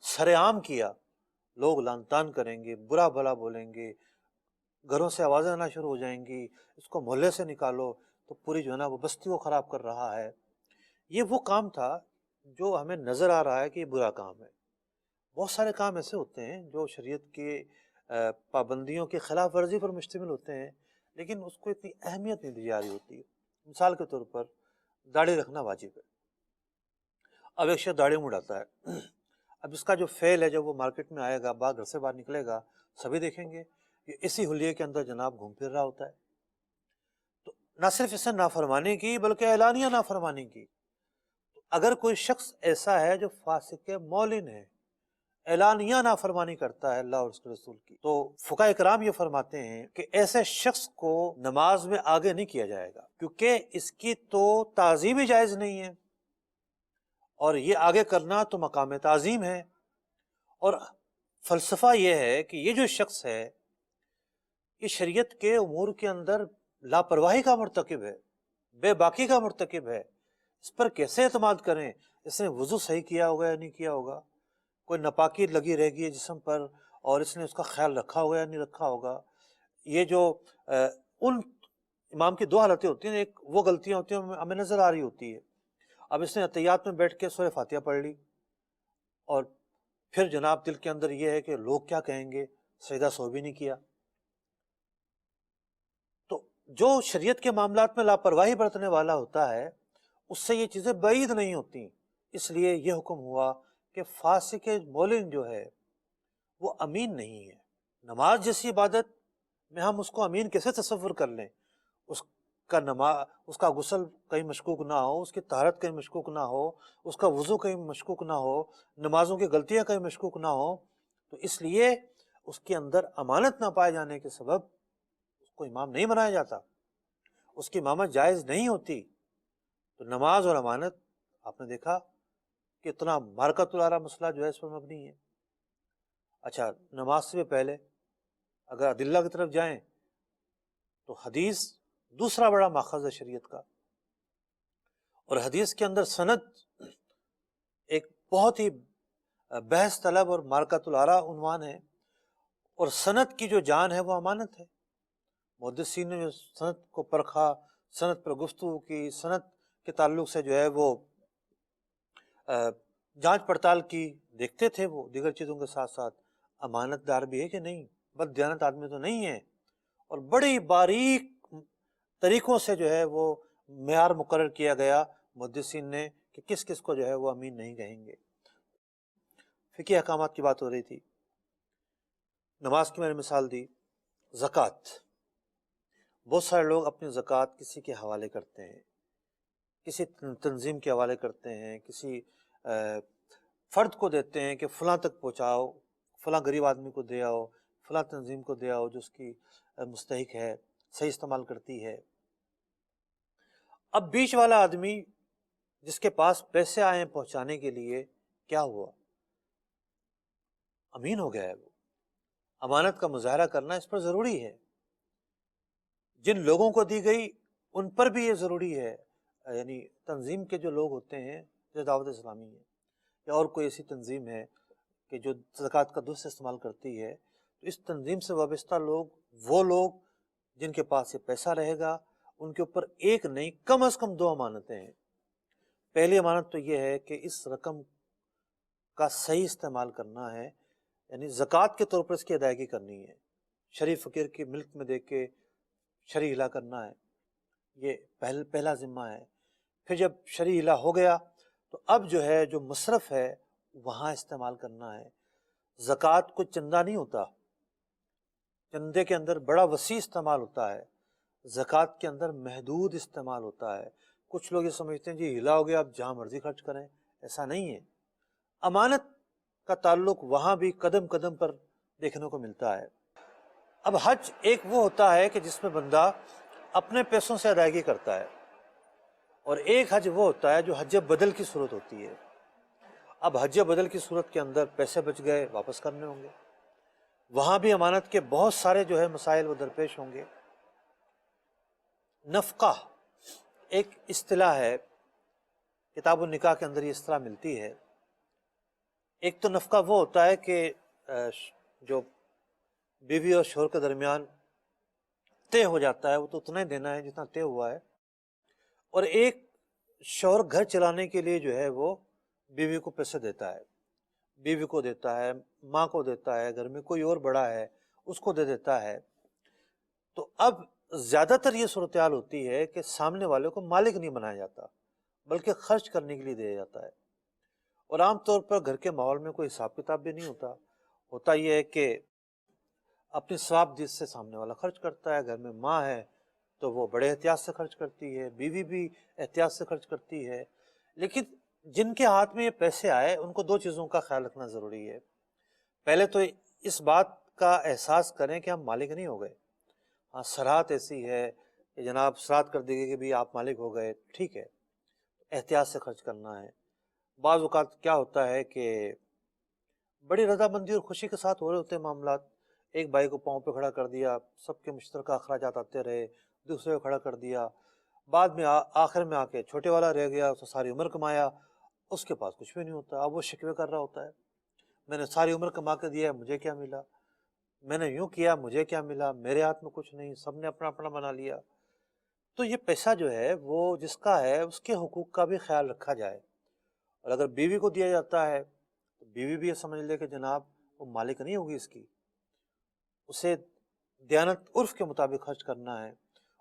سر عام کیا۔ لوگ لعن طعن کریں گے، برا بھلا بولیں گے، گھروں سے آوازیں آنا شروع ہو جائیں گی، اس کو محلے سے نکالو، تو پوری جو ہے نا وہ بستی کو خراب کر رہا ہے۔ یہ وہ کام تھا جو ہمیں نظر آ رہا ہے کہ یہ برا کام ہے۔ بہت سارے کام ایسے ہوتے ہیں جو شریعت کے پابندیوں کی خلاف ورزی پر مشتمل ہوتے ہیں، لیکن اس کو اتنی اہمیت نہیں دی جا رہی ہوتی ہے۔ مثال کے طور پر داڑھی رکھنا واجب ہے، اب ایک شخص داڑھی مڈاتا ہے، اب اس کا جو فعل ہے جب وہ مارکیٹ میں آئے گا، گھر سے باہر نکلے گا، سبھی دیکھیں گے کہ اسی حلیے کے اندر جناب گھوم پھر رہا ہوتا ہے۔ تو نہ صرف اس نے نافرمانی کی بلکہ اعلانیہ نافرمانی کی۔ تو اگر کوئی شخص ایسا ہے جو فاسق مولن ہے، اعلانیہ نافرمانی کرتا ہے اللہ اور اس کے رسول کی، تو فقہاء کرام یہ فرماتے ہیں کہ ایسے شخص کو نماز میں آگے نہیں کیا جائے گا، کیونکہ اس کی تو تعظیم ہی جائز نہیں ہے، اور یہ آگے کرنا تو مقام تعظیم ہے۔ اور فلسفہ یہ ہے کہ یہ جو شخص ہے یہ شریعت کے امور کے اندر لاپرواہی کا مرتکب ہے، بے باکی کا مرتکب ہے، اس پر کیسے اعتماد کریں؟ اس نے وضو صحیح کیا ہوگا یا نہیں کیا ہوگا، کوئی ناپاکی لگی رہ گئی ہے جسم پر اور اس نے اس کا خیال رکھا ہوگا یا نہیں رکھا ہوگا۔ یہ جو ان امام کی دو حالتیں ہوتی ہیں، ایک وہ غلطیاں ہوتی ہیں ہمیں نظر آ رہی ہوتی ہے، اب اس نے اتحیات میں بیٹھ کے سورہ فاتحہ پڑھ لی، اور پھر جناب دل کے اندر یہ ہے کہ لوگ کیا کہیں گے، سجدہ سہو بھی نہیں کیا۔ تو جو شریعت کے معاملات میں لاپرواہی برتنے والا ہوتا ہے اس سے یہ چیزیں بعید نہیں ہوتی، اس لیے یہ حکم ہوا کہ فاسق مولن جو ہے وہ امین نہیں ہے۔ نماز جیسی عبادت میں ہم اس کو امین کیسے تصور کر لیں؟ اس کا غسل کہیں مشکوک نہ ہو، اس کی طہارت کہیں مشکوک نہ ہو، اس کا وضو کہیں مشکوک نہ ہو، نمازوں کی غلطیاں کہیں مشکوک نہ ہو، تو اس لیے اس کے اندر امانت نہ پائے جانے کے سبب اس کو امام نہیں بنایا جاتا، اس کی امامت جائز نہیں ہوتی۔ تو نماز اور امانت آپ نے دیکھا کہ اتنا مارکۃ العرا مسئلہ جو ہے اس پر مبنی ہے۔ اچھا، نماز سے پہلے اگر ادلہ کی طرف جائیں تو حدیث دوسرا بڑا ماخذ ہے شریعت کا، اور حدیث کے اندر سند ایک بہت ہی بحث طلب اور مارکۃ العرا عنوان ہے، اور سند کی جو جان ہے وہ امانت ہے۔ محدثین نے جو سند کو پرکھا، سند پر گفتگو کی، سند کے تعلق سے جو ہے وہ جانچ پڑتال کی، دیکھتے تھے وہ دیگر چیزوں کے ساتھ ساتھ امانت دار بھی ہے کہ نہیں، بد دیانت آدمی تو نہیں ہے، اور بڑی باریک طریقوں سے جو ہے وہ معیار مقرر کیا گیا محدثین نے کہ کس کس کو جو ہے وہ امین نہیں کہیں گے۔ فقہی احکامات کی بات ہو رہی تھی، نماز کی میں نے مثال دی، زکوٰۃ، بہت سارے لوگ اپنی زکوٰۃ کسی کے حوالے کرتے ہیں، کسی تنظیم کے حوالے کرتے ہیں، کسی فرد کو دیتے ہیں کہ فلاں تک پہنچاؤ، فلاں غریب آدمی کو دے آؤ، فلاں تنظیم کو دے آؤ جو اس کی مستحق ہے، صحیح استعمال کرتی ہے۔ اب بیچ والا آدمی جس کے پاس پیسے آئے پہنچانے کے لیے، کیا ہوا؟ امین ہو گیا ہے وہ۔ امانت کا مظاہرہ کرنا اس پر ضروری ہے، جن لوگوں کو دی گئی ان پر بھی یہ ضروری ہے، یعنی تنظیم کے جو لوگ ہوتے ہیں، جیسے دعوت اسلامی ہے یا اور کوئی ایسی تنظیم ہے کہ جو زکوٰۃ کا درست استعمال کرتی ہے، تو اس تنظیم سے وابستہ لوگ، وہ لوگ جن کے پاس یہ پیسہ رہے گا، ان کے اوپر ایک نہیں کم از کم 2 امانتیں ہیں۔ پہلی امانت تو یہ ہے کہ اس رقم کا صحیح استعمال کرنا ہے، یعنی زکوٰۃ کے طور پر اس کی ادائیگی کرنی ہے، شرعی فقیر کی ملک میں دے کے شرعی ہلا کرنا ہے، یہ پہلا ذمہ ہے۔ پھر جب شرعی ہلا ہو گیا تو اب جو ہے جو مصرف ہے وہاں استعمال کرنا ہے۔ زکوٰۃ کو چندہ نہیں ہوتا، چندے کے اندر بڑا وسیع استعمال ہوتا ہے، زکوٰۃ کے اندر محدود استعمال ہوتا ہے۔ کچھ لوگ یہ سمجھتے ہیں جی ہلا ہو گیا اب جہاں مرضی خرچ کریں، ایسا نہیں ہے۔ امانت کا تعلق وہاں بھی قدم قدم پر دیکھنے کو ملتا ہے۔ اب حج ایک وہ ہوتا ہے کہ جس میں بندہ اپنے پیسوں سے ادائیگی کرتا ہے، اور ایک حج وہ ہوتا ہے جو حج بدل کی صورت ہوتی ہے۔ اب حج بدل کی صورت کے اندر پیسے بچ گئے، واپس کرنے ہوں گے، وہاں بھی امانت کے بہت سارے جو ہے مسائل وہ درپیش ہوں گے۔ نفقہ ایک اصطلاح ہے، کتاب النکاح کے اندر یہ اصطلاح ملتی ہے۔ ایک تو نفقہ وہ ہوتا ہے کہ جو بیوی اور شوہر کے درمیان طے ہو جاتا ہے، وہ تو اتنا ہی دینا ہے جتنا طے ہوا ہے، اور ایک شوہر گھر چلانے کے لیے جو ہے وہ بیوی کو پیسے دیتا ہے، بیوی کو دیتا ہے، ماں کو دیتا ہے، گھر میں کوئی اور بڑا ہے اس کو دے دیتا ہے۔ تو اب زیادہ تر یہ صورتحال ہوتی ہے کہ سامنے والے کو مالک نہیں بنایا جاتا بلکہ خرچ کرنے کے لیے دیا جاتا ہے، اور عام طور پر گھر کے ماحول میں کوئی حساب کتاب بھی نہیں ہوتا۔ ہوتا یہ ہے کہ اپنی ثواب دید سے سامنے والا خرچ کرتا ہے، گھر میں ماں ہے تو وہ بڑے احتیاط سے خرچ کرتی ہے، بیوی بھی احتیاط سے خرچ کرتی ہے۔ لیکن جن کے ہاتھ میں یہ پیسے آئے ان کو 2 چیزوں کا خیال رکھنا ضروری ہے۔ پہلے تو اس بات کا احساس کریں کہ ہم مالک نہیں ہو گئے۔ ہاں، سراحت ایسی ہے کہ جناب سراحت کر دی گئی کہ بھی آپ مالک ہو گئے، ٹھیک ہے، احتیاط سے خرچ کرنا ہے۔ بعض اوقات کیا ہوتا ہے کہ بڑی رضامندی اور خوشی کے ساتھ ہو رہے ہوتے ہیں معاملات، ایک بھائی کو پاؤں پہ کھڑا کر دیا، سب کے مشترکہ اخراجات آتے رہے، دوسرے کو کھڑا کر دیا، بعد میں آخر میں آ کے چھوٹے والا رہ گیا، اس نے ساری عمر کمایا، اس کے پاس کچھ بھی نہیں ہوتا۔ اب وہ شکوے کر رہا ہوتا ہے، میں نے ساری عمر کما کے دیا ہے، مجھے کیا ملا، میں نے یوں کیا مجھے کیا ملا، میرے ہاتھ میں کچھ نہیں، سب نے اپنا اپنا بنا لیا۔ تو یہ پیسہ جو ہے وہ جس کا ہے اس کے حقوق کا بھی خیال رکھا جائے، اور اگر بیوی کو دیا جاتا ہے تو بیوی بھی یہ سمجھ لے کہ جناب وہ مالک نہیں ہوگی اس کی، اسے دیانت عرف کے مطابق خرچ کرنا ہے،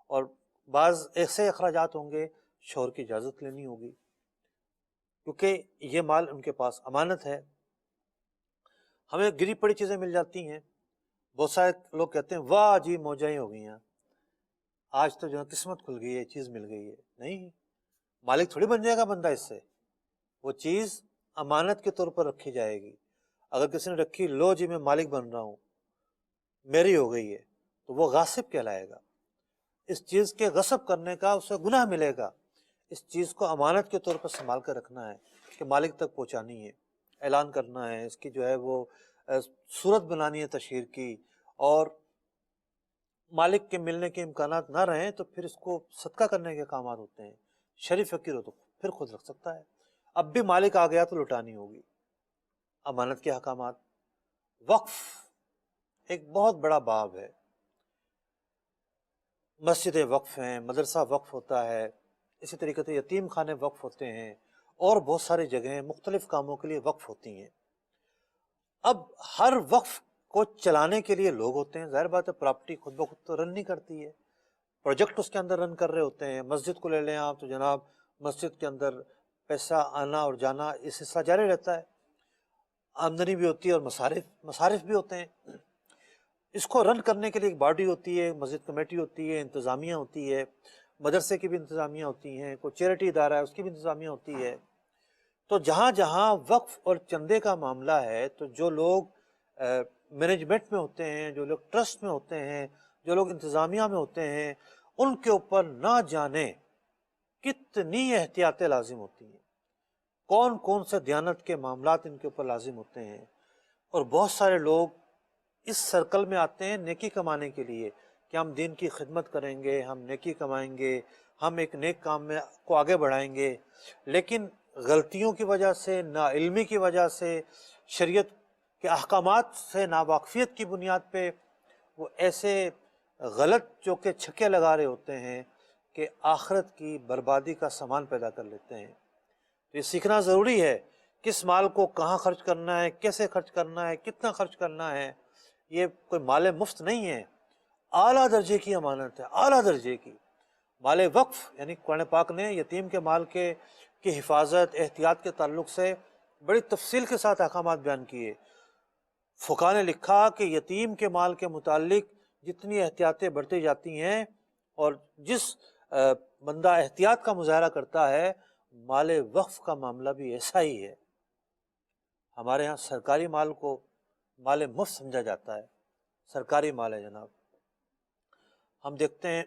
اور بعض ایسے اخراجات ہوں گے شوہر کی اجازت لینی ہوگی، کیونکہ یہ مال ان کے پاس امانت ہے۔ ہمیں گری پڑی چیزیں مل جاتی ہیں، بہت سارے لوگ کہتے ہیں واہ جی موجیں ہو گئی ہیں، آج تو جو ہے قسمت کھل گئی ہے، چیز مل گئی ہے۔ نہیں، مالک تھوڑی بن جائے گا بندہ اس سے، وہ چیز امانت کے طور پر رکھی جائے گی۔ اگر کسی نے رکھی لو جی میں مالک بن رہا ہوں، میری ہو گئی ہے، تو وہ غاصب کہلائے گا۔ اس چیز کے غصب کرنے کا اسے گناہ ملے گا۔ اس چیز کو امانت کے طور پر سنبھال کر رکھنا ہے کہ مالک تک پہنچانی ہے، اعلان کرنا ہے، اس کی جو ہے وہ صورت بنانی ہے تشہیر کی، اور مالک کے ملنے کے امکانات نہ رہیں تو پھر اس کو صدقہ کرنے کے کامات ہوتے ہیں۔ شریف فقیر ہو تو پھر خود رکھ سکتا ہے، اب بھی مالک آ گیا تو لٹانی ہوگی۔ امانت کے احکامات، وقف ایک بہت بڑا باب ہے۔ مسجدیں وقف ہیں، مدرسہ وقف ہوتا ہے، اسی طریقے سے یتیم خانے وقف ہوتے ہیں، اور بہت ساری جگہیں مختلف کاموں کے لیے وقف ہوتی ہیں۔ اب ہر وقف کو چلانے کے لیے لوگ ہوتے ہیں، ظاہر بات ہے پراپرٹی خود بخود تو رن نہیں کرتی ہے، پروجیکٹ اس کے اندر رن کر رہے ہوتے ہیں۔ مسجد کو لے لیں آپ تو جناب مسجد کے اندر پیسہ آنا اور جانا اس حصہ جاری رہتا ہے، آمدنی بھی ہوتی ہے اور مصارف بھی ہوتے ہیں۔ اس کو رن کرنے کے لیے ایک باڈی ہوتی ہے، مسجد کمیٹی ہوتی ہے، انتظامیہ ہوتی ہے، مدرسے کی بھی انتظامیہ ہوتی ہیں، کوئی چیریٹی ادارہ ہے اس کی بھی انتظامیہ ہوتی ہے۔ تو جہاں جہاں وقف اور چندے کا معاملہ ہے تو جو لوگ مینجمنٹ میں ہوتے ہیں، جو لوگ ٹرسٹ میں ہوتے ہیں، جو لوگ انتظامیہ میں ہوتے ہیں، ان کے اوپر نہ جانے کتنی احتیاطیں لازم ہوتی ہیں، کون کون سے دیانت کے معاملات ان کے اوپر لازم ہوتے ہیں۔ اور بہت سارے لوگ اس سرکل میں آتے ہیں نیکی کمانے کے لیے کہ ہم دین کی خدمت کریں گے، ہم نیکی کمائیں گے، ہم ایک نیک کام میں کو آگے بڑھائیں گے، لیکن غلطیوں کی وجہ سے، ناعلمی کی وجہ سے، شریعت کے احکامات سے ناواقفیت کی بنیاد پہ وہ ایسے غلط جو کہ چھکے لگا رہے ہوتے ہیں کہ آخرت کی بربادی کا سامان پیدا کر لیتے ہیں۔ تو یہ سیکھنا ضروری ہے، کس مال کو کہاں خرچ کرنا ہے، کیسے خرچ کرنا ہے، کتنا خرچ کرنا ہے۔ یہ کوئی مال مفت نہیں ہے، اعلیٰ درجے کی امانت ہے، اعلیٰ درجے کی۔ مال وقف یعنی قرآن پاک نے یتیم کے مال کی حفاظت، احتیاط کے تعلق سے بڑی تفصیل کے ساتھ احکامات بیان کیے۔ فقہا نے لکھا کہ یتیم کے مال کے متعلق جتنی احتیاطیں برتی جاتی ہیں، اور جس بندہ احتیاط کا مظاہرہ کرتا ہے، مال وقف کا معاملہ بھی ایسا ہی ہے۔ ہمارے ہاں سرکاری مال کو مال مفت سمجھا جاتا ہے، سرکاری مال ہے جناب۔ ہم دیکھتے ہیں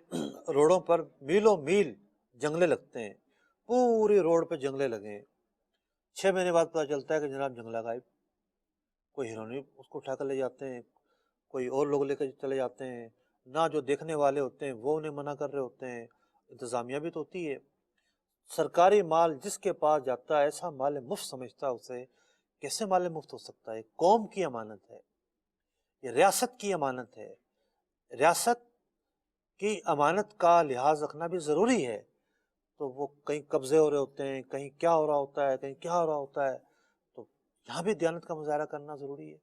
روڈوں پر میلوں میل جنگلے لگتے ہیں، پوری روڈ پہ جنگلے لگے ہیں، 6 مہینے بعد پتہ چلتا ہے کہ جناب جنگلہ غائب، کوئی ہرونی اس کو اٹھا کر لے جاتے ہیں، کوئی اور لوگ لے کر چلے جاتے ہیں، نہ جو دیکھنے والے ہوتے ہیں وہ انہیں منع کر رہے ہوتے ہیں، انتظامیہ بھی تو ہوتی ہے۔ سرکاری مال جس کے پاس جاتا ہے ایسا مال مفت سمجھتا ہے، اسے کیسے مال مفت ہو سکتا ہے؟ قوم کی امانت ہے، یہ ریاست کی امانت ہے، ریاست کی امانت کا لحاظ رکھنا بھی ضروری ہے۔ تو وہ کہیں قبضے ہو رہے ہوتے ہیں، کہیں کیا ہو رہا ہوتا ہے، کہیں کیا ہو رہا ہوتا ہے، تو یہاں بھی دیانت کا مظاہرہ کرنا ضروری ہے۔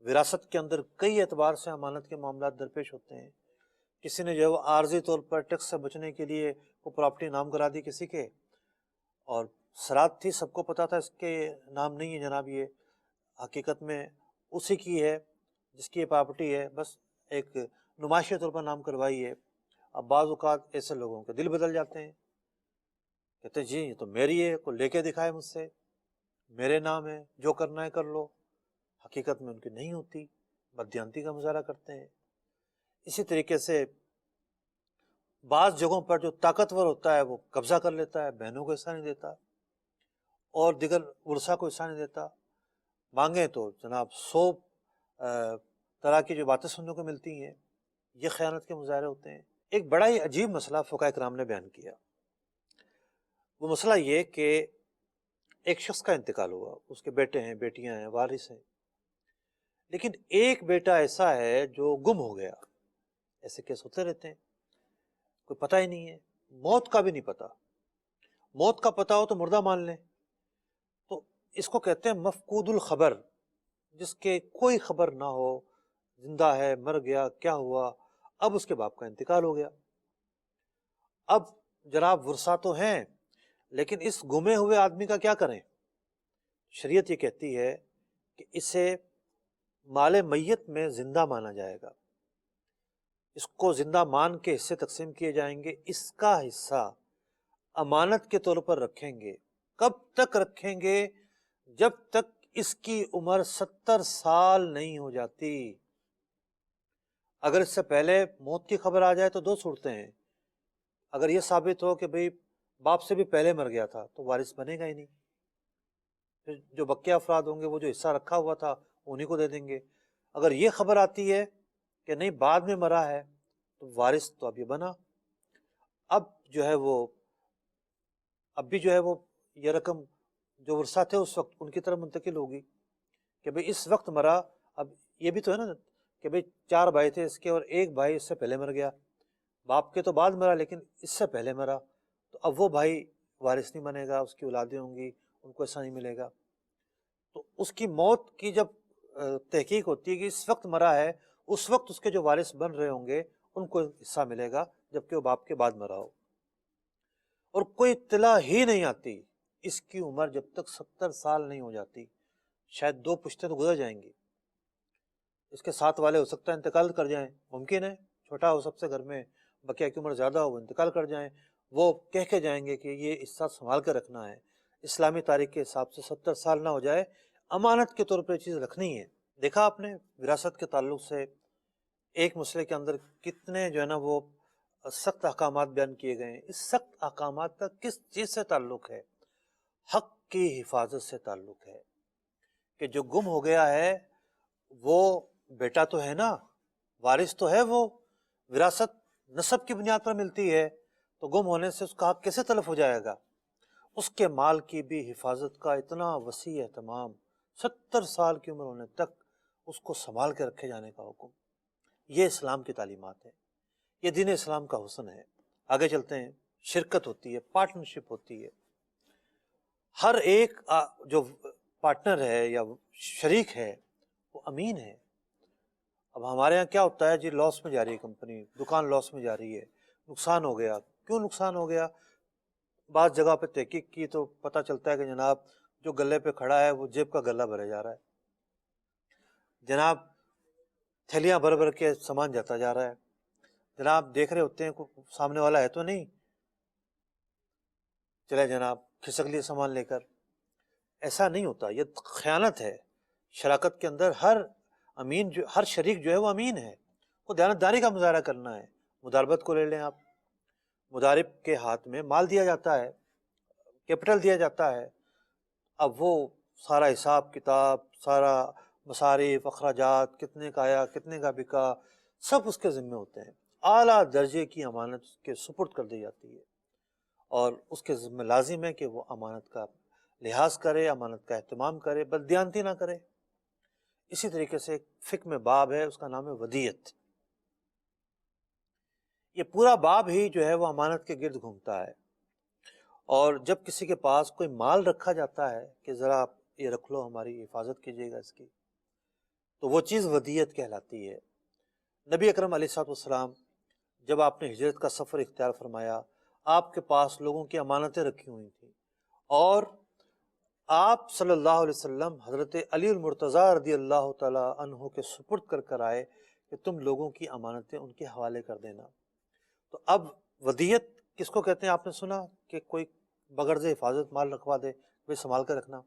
وراثت کے اندر کئی اعتبار سے امانت کے معاملات درپیش ہوتے ہیں۔ کسی نے جو ہے وہ عارضی طور پر ٹیکس سے بچنے کے لیے وہ پراپرٹی نام کرا دی کسی کے، اور سرات تھی، سب کو پتا تھا اس کے نام نہیں ہے جناب، یہ حقیقت میں اسی کی ہے جس کی یہ پراپرٹی ہے، بس ایک نمائشی طور پر نام کروائی ہے۔ اب بعض اوقات ایسے لوگوں کے دل بدل جاتے ہیں، کہتے ہیں جی یہ تو میری ہے، کوئی لے کے دکھائے مجھ سے، میرے نام ہے، جو کرنا ہے کر لو۔ حقیقت میں ان کی نہیں ہوتی، بددیانتی کا مظاہرہ کرتے ہیں۔ اسی طریقے سے بعض جگہوں پر جو طاقتور ہوتا ہے وہ قبضہ کر لیتا ہے، بہنوں کو حصہ نہیں دیتا، اور دیگر ورثہ کو حصہ نہیں دیتا۔ مانگیں تو جناب 100 طرح کی جو باتیں سننے کو ملتی ہیں، یہ خیانت کے مظاہرے ہوتے ہیں۔ ایک بڑا ہی عجیب مسئلہ فقہاء کرام نے بیان کیا، وہ مسئلہ یہ کہ ایک شخص کا انتقال ہوا، اس کے بیٹے ہیں، بیٹیاں ہیں، وارث ہیں، لیکن ایک بیٹا ایسا ہے جو گم ہو گیا۔ ایسے کیس ہوتے رہتے ہیں، کوئی پتہ ہی نہیں ہے، موت کا بھی نہیں پتہ۔ موت کا پتہ ہو تو مردہ مان لیں، تو اس کو کہتے ہیں مفقود الخبر، جس کے کوئی خبر نہ ہو، زندہ ہے، مر گیا، کیا ہوا، اب اس کے باپ کا انتقال ہو گیا. اب جناب ورثہ تو ہیں، لیکن اس گمے ہوئے آدمی کا کیا کریں؟ شریعت یہ کہتی ہے کہ اسے مال میت میں زندہ مانا جائے گا، اس کو زندہ مان کے حصے تقسیم کیے جائیں گے. اس کا حصہ امانت کے طور پر رکھیں گے. کب تک رکھیں گے؟ جب تک اس کی عمر 70 سال نہیں ہو جاتی. اگر اس سے پہلے موت کی خبر آ جائے تو دو صورتیں ہیں. اگر یہ ثابت ہو کہ بھئی باپ سے بھی پہلے مر گیا تھا تو وارث بنے گا ہی نہیں، پھر جو بقیہ افراد ہوں گے وہ جو حصہ رکھا ہوا تھا انہی کو دے دیں گے. اگر یہ خبر آتی ہے کہ نہیں بعد میں مرا ہے تو وارث تو اب یہ بنا. اب جو ہے وہ اب بھی جو ہے وہ یہ رقم جو ورثہ تھے اس وقت ان کی طرف منتقل ہوگی کہ بھئی اس وقت مرا. اب یہ بھی تو ہے نا کہ بھئی 4 بھائی تھے اس کے اور ایک بھائی اس سے پہلے مر گیا، باپ کے تو بعد مرا لیکن اس سے پہلے مرا، تو اب وہ بھائی وارث نہیں بنے گا، اس کی اولادیں ہوں گی ان کو ایسا نہیں ملے گا. تو اس کی موت کی جب تحقیق ہوتی ہے کہ اس وقت مرا ہے، اس وقت اس کے جو وارث بن رہے ہوں گے ان کو حصہ ملے گا جبکہ وہ باپ کے بعد مرا ہو. اور کوئی اطلاع ہی نہیں آتی اس کی عمر جب تک 70 سال نہیں ہو جاتی. شاید 2 پشتیں تو گزر جائیں گی، اس کے ساتھ والے ہو سکتا ہے انتقال کر جائیں، ممکن ہے چھوٹا ہو سب سے گھر میں، بقیہ کی عمر زیادہ ہو وہ انتقال کر جائیں. وہ کہہ کے جائیں گے کہ یہ حصہ سنبھال کر رکھنا ہے، اسلامی تاریخ کے حساب سے 70 سال نہ ہو جائے، امانت کے طور پر یہ چیز رکھنی ہے. دیکھا آپ نے وراثت کے تعلق سے ایک مسئلے کے اندر کتنے جو ہے نا وہ سخت احکامات بیان کیے گئے ہیں. اس سخت احکامات کا کس چیز سے تعلق ہے؟ حق کی حفاظت سے تعلق ہے کہ جو گم ہو گیا ہے وہ بیٹا تو ہے نا، وارث تو ہے، وہ وراثت نسب کی بنیاد پر ملتی ہے، تو گم ہونے سے اس کا حق کیسے تلف ہو جائے گا؟ اس کے مال کی بھی حفاظت کا اتنا وسیع اہتمام، 70 سال کی عمر ہونے تک اس کو سنبھال کے رکھے جانے کا حکم. یہ اسلام کی تعلیمات ہے، یہ دین اسلام کا حسن ہے. آگے چلتے ہیں. شرکت ہوتی ہے، پارٹنرشپ ہوتی ہے. ہر ایک جو پارٹنر ہے یا شریک ہے وہ امین ہے. اب ہمارے ہاں کیا ہوتا ہے جی، لاس میں جا رہی ہے کمپنی، دکان لاس میں جا رہی ہے، نقصان ہو گیا. کیوں نقصان ہو گیا؟ بعض جگہ پہ تحقیق کی تو پتہ چلتا ہے کہ جناب جو گلے پہ کھڑا ہے وہ جیب کا گلہ بھرے جا رہا ہے، جناب تھیلیاں بھر بھر کے سامان جاتا جا رہا ہے، جناب دیکھ رہے ہوتے ہیں سامنے والا ہے تو نہیں، چلے جناب کھسک لیے سامان لے کر. ایسا نہیں ہوتا، یہ خیانت ہے. شراکت کے اندر ہر شریک جو ہے وہ امین ہے. کو دیانتداری کا مظاہرہ کرنا ہے. مداربت کو لے لیں آپ، مدارب کے ہاتھ میں مال دیا جاتا ہے، کیپٹل دیا جاتا ہے. اب وہ سارا حساب کتاب، سارا مصارف اخراجات، کتنے کا آیا کتنے کا بکا، سب اس کے ذمے ہوتے ہیں. اعلیٰ درجے کی امانت اس کے سپرد کر دی جاتی ہے اور اس کے ذمہ لازم ہے کہ وہ امانت کا لحاظ کرے، امانت کا اہتمام کرے، بددیانتی نہ کرے. اسی طریقے سے ایک فقہ میں باب ہے، اس کا نام ہے ودیت. یہ پورا باب ہی جو ہے وہ امانت کے گرد گھومتا ہے. اور جب کسی کے پاس کوئی مال رکھا جاتا ہے کہ ذرا آپ یہ رکھ لو، ہماری حفاظت کیجیے گا اس کی، تو وہ چیز ودیت کہلاتی ہے. نبی اکرم علیہ الصلوۃ والسلام جب آپ نے ہجرت کا سفر اختیار فرمایا، آپ کے پاس لوگوں کی امانتیں رکھی ہوئی تھیں اور آپ صلی اللہ علیہ وسلم حضرت علی المرتضیٰ رضی اللہ تعالیٰ عنہ کے سپرد کر آئے کہ تم لوگوں کی امانتیں ان کے حوالے کر دینا. تو اب ودیت کس کو کہتے ہیں؟ آپ نے سنا کہ کوئی بغرض حفاظت مال رکھوا دے، وہ سنبھال کر رکھنا.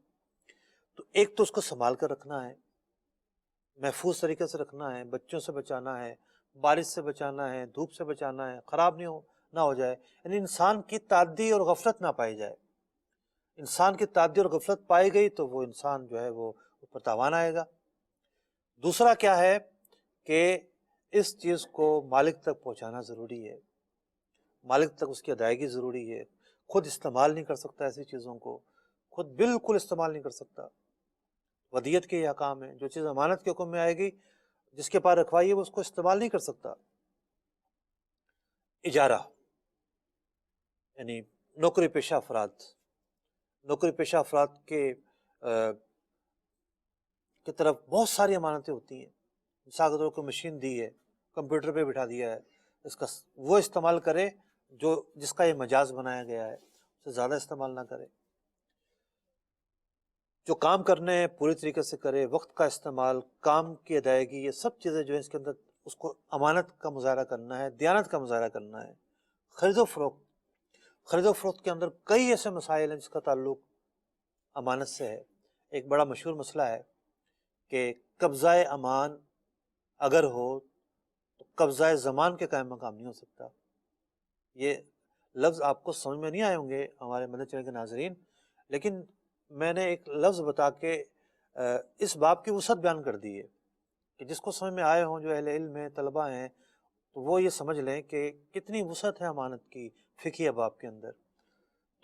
تو ایک تو اس کو سنبھال کر رکھنا ہے، محفوظ طریقے سے رکھنا ہے، بچوں سے بچانا ہے، بارش سے بچانا ہے، دھوپ سے بچانا ہے، خراب نہ ہو جائے، یعنی انسان کی تعدی اور غفلت نہ پائی جائے. انسان کی تعدی اور غفلت پائی گئی تو وہ انسان جو ہے وہ اوپر تاوان آئے گا. دوسرا کیا ہے کہ اس چیز کو مالک تک پہنچانا ضروری ہے، مالک تک اس کی ادائیگی ضروری ہے. خود استعمال نہیں کر سکتا، ایسی چیزوں کو خود بالکل استعمال نہیں کر سکتا. ودیت کے یہ حکام ہے، جو چیز امانت کے حکم میں آئے گی جس کے پاس رکھوائی ہے وہ اس کو استعمال نہیں کر سکتا. اجارہ یعنی نوکری پیشہ افراد کی طرف بہت ساری امانتیں ہوتی ہیں. مثال کے طور پر مشین دی ہے، کمپیوٹر پہ بٹھا دیا ہے، اس کا وہ استعمال کرے جس کا یہ مجاز بنایا گیا ہے، اس سے زیادہ استعمال نہ کرے۔ جو کام کرنے ہیں پوری طریقے سے کرے، وقت کا استعمال، کام کی ادائیگی، یہ سب چیزیں جو ہیں اس کے اندر اس کو امانت کا مظاہرہ کرنا ہے، دیانت کا مظاہرہ کرنا ہے۔ خرید و فروخت کے اندر کئی ایسے مسائل ہیں جس کا تعلق امانت سے ہے۔ ایک بڑا مشہور مسئلہ ہے کہ قبضہ امان اگر ہو تو قبضہ زمان کے قائم مقام نہیں ہو سکتا۔ یہ لفظ آپ کو سمجھ میں نہیں آئے ہوں گے ہمارے مدنی چینل کے ناظرین، لیکن میں نے ایک لفظ بتا کے اس باب کی وسعت بیان کر دی ہے کہ جس کو سمجھ میں آئے ہوں، جو اہل علم ہیں، طلبہ ہیں، تو وہ یہ سمجھ لیں کہ کتنی وسعت ہے امانت کی فقہی باب کے اندر۔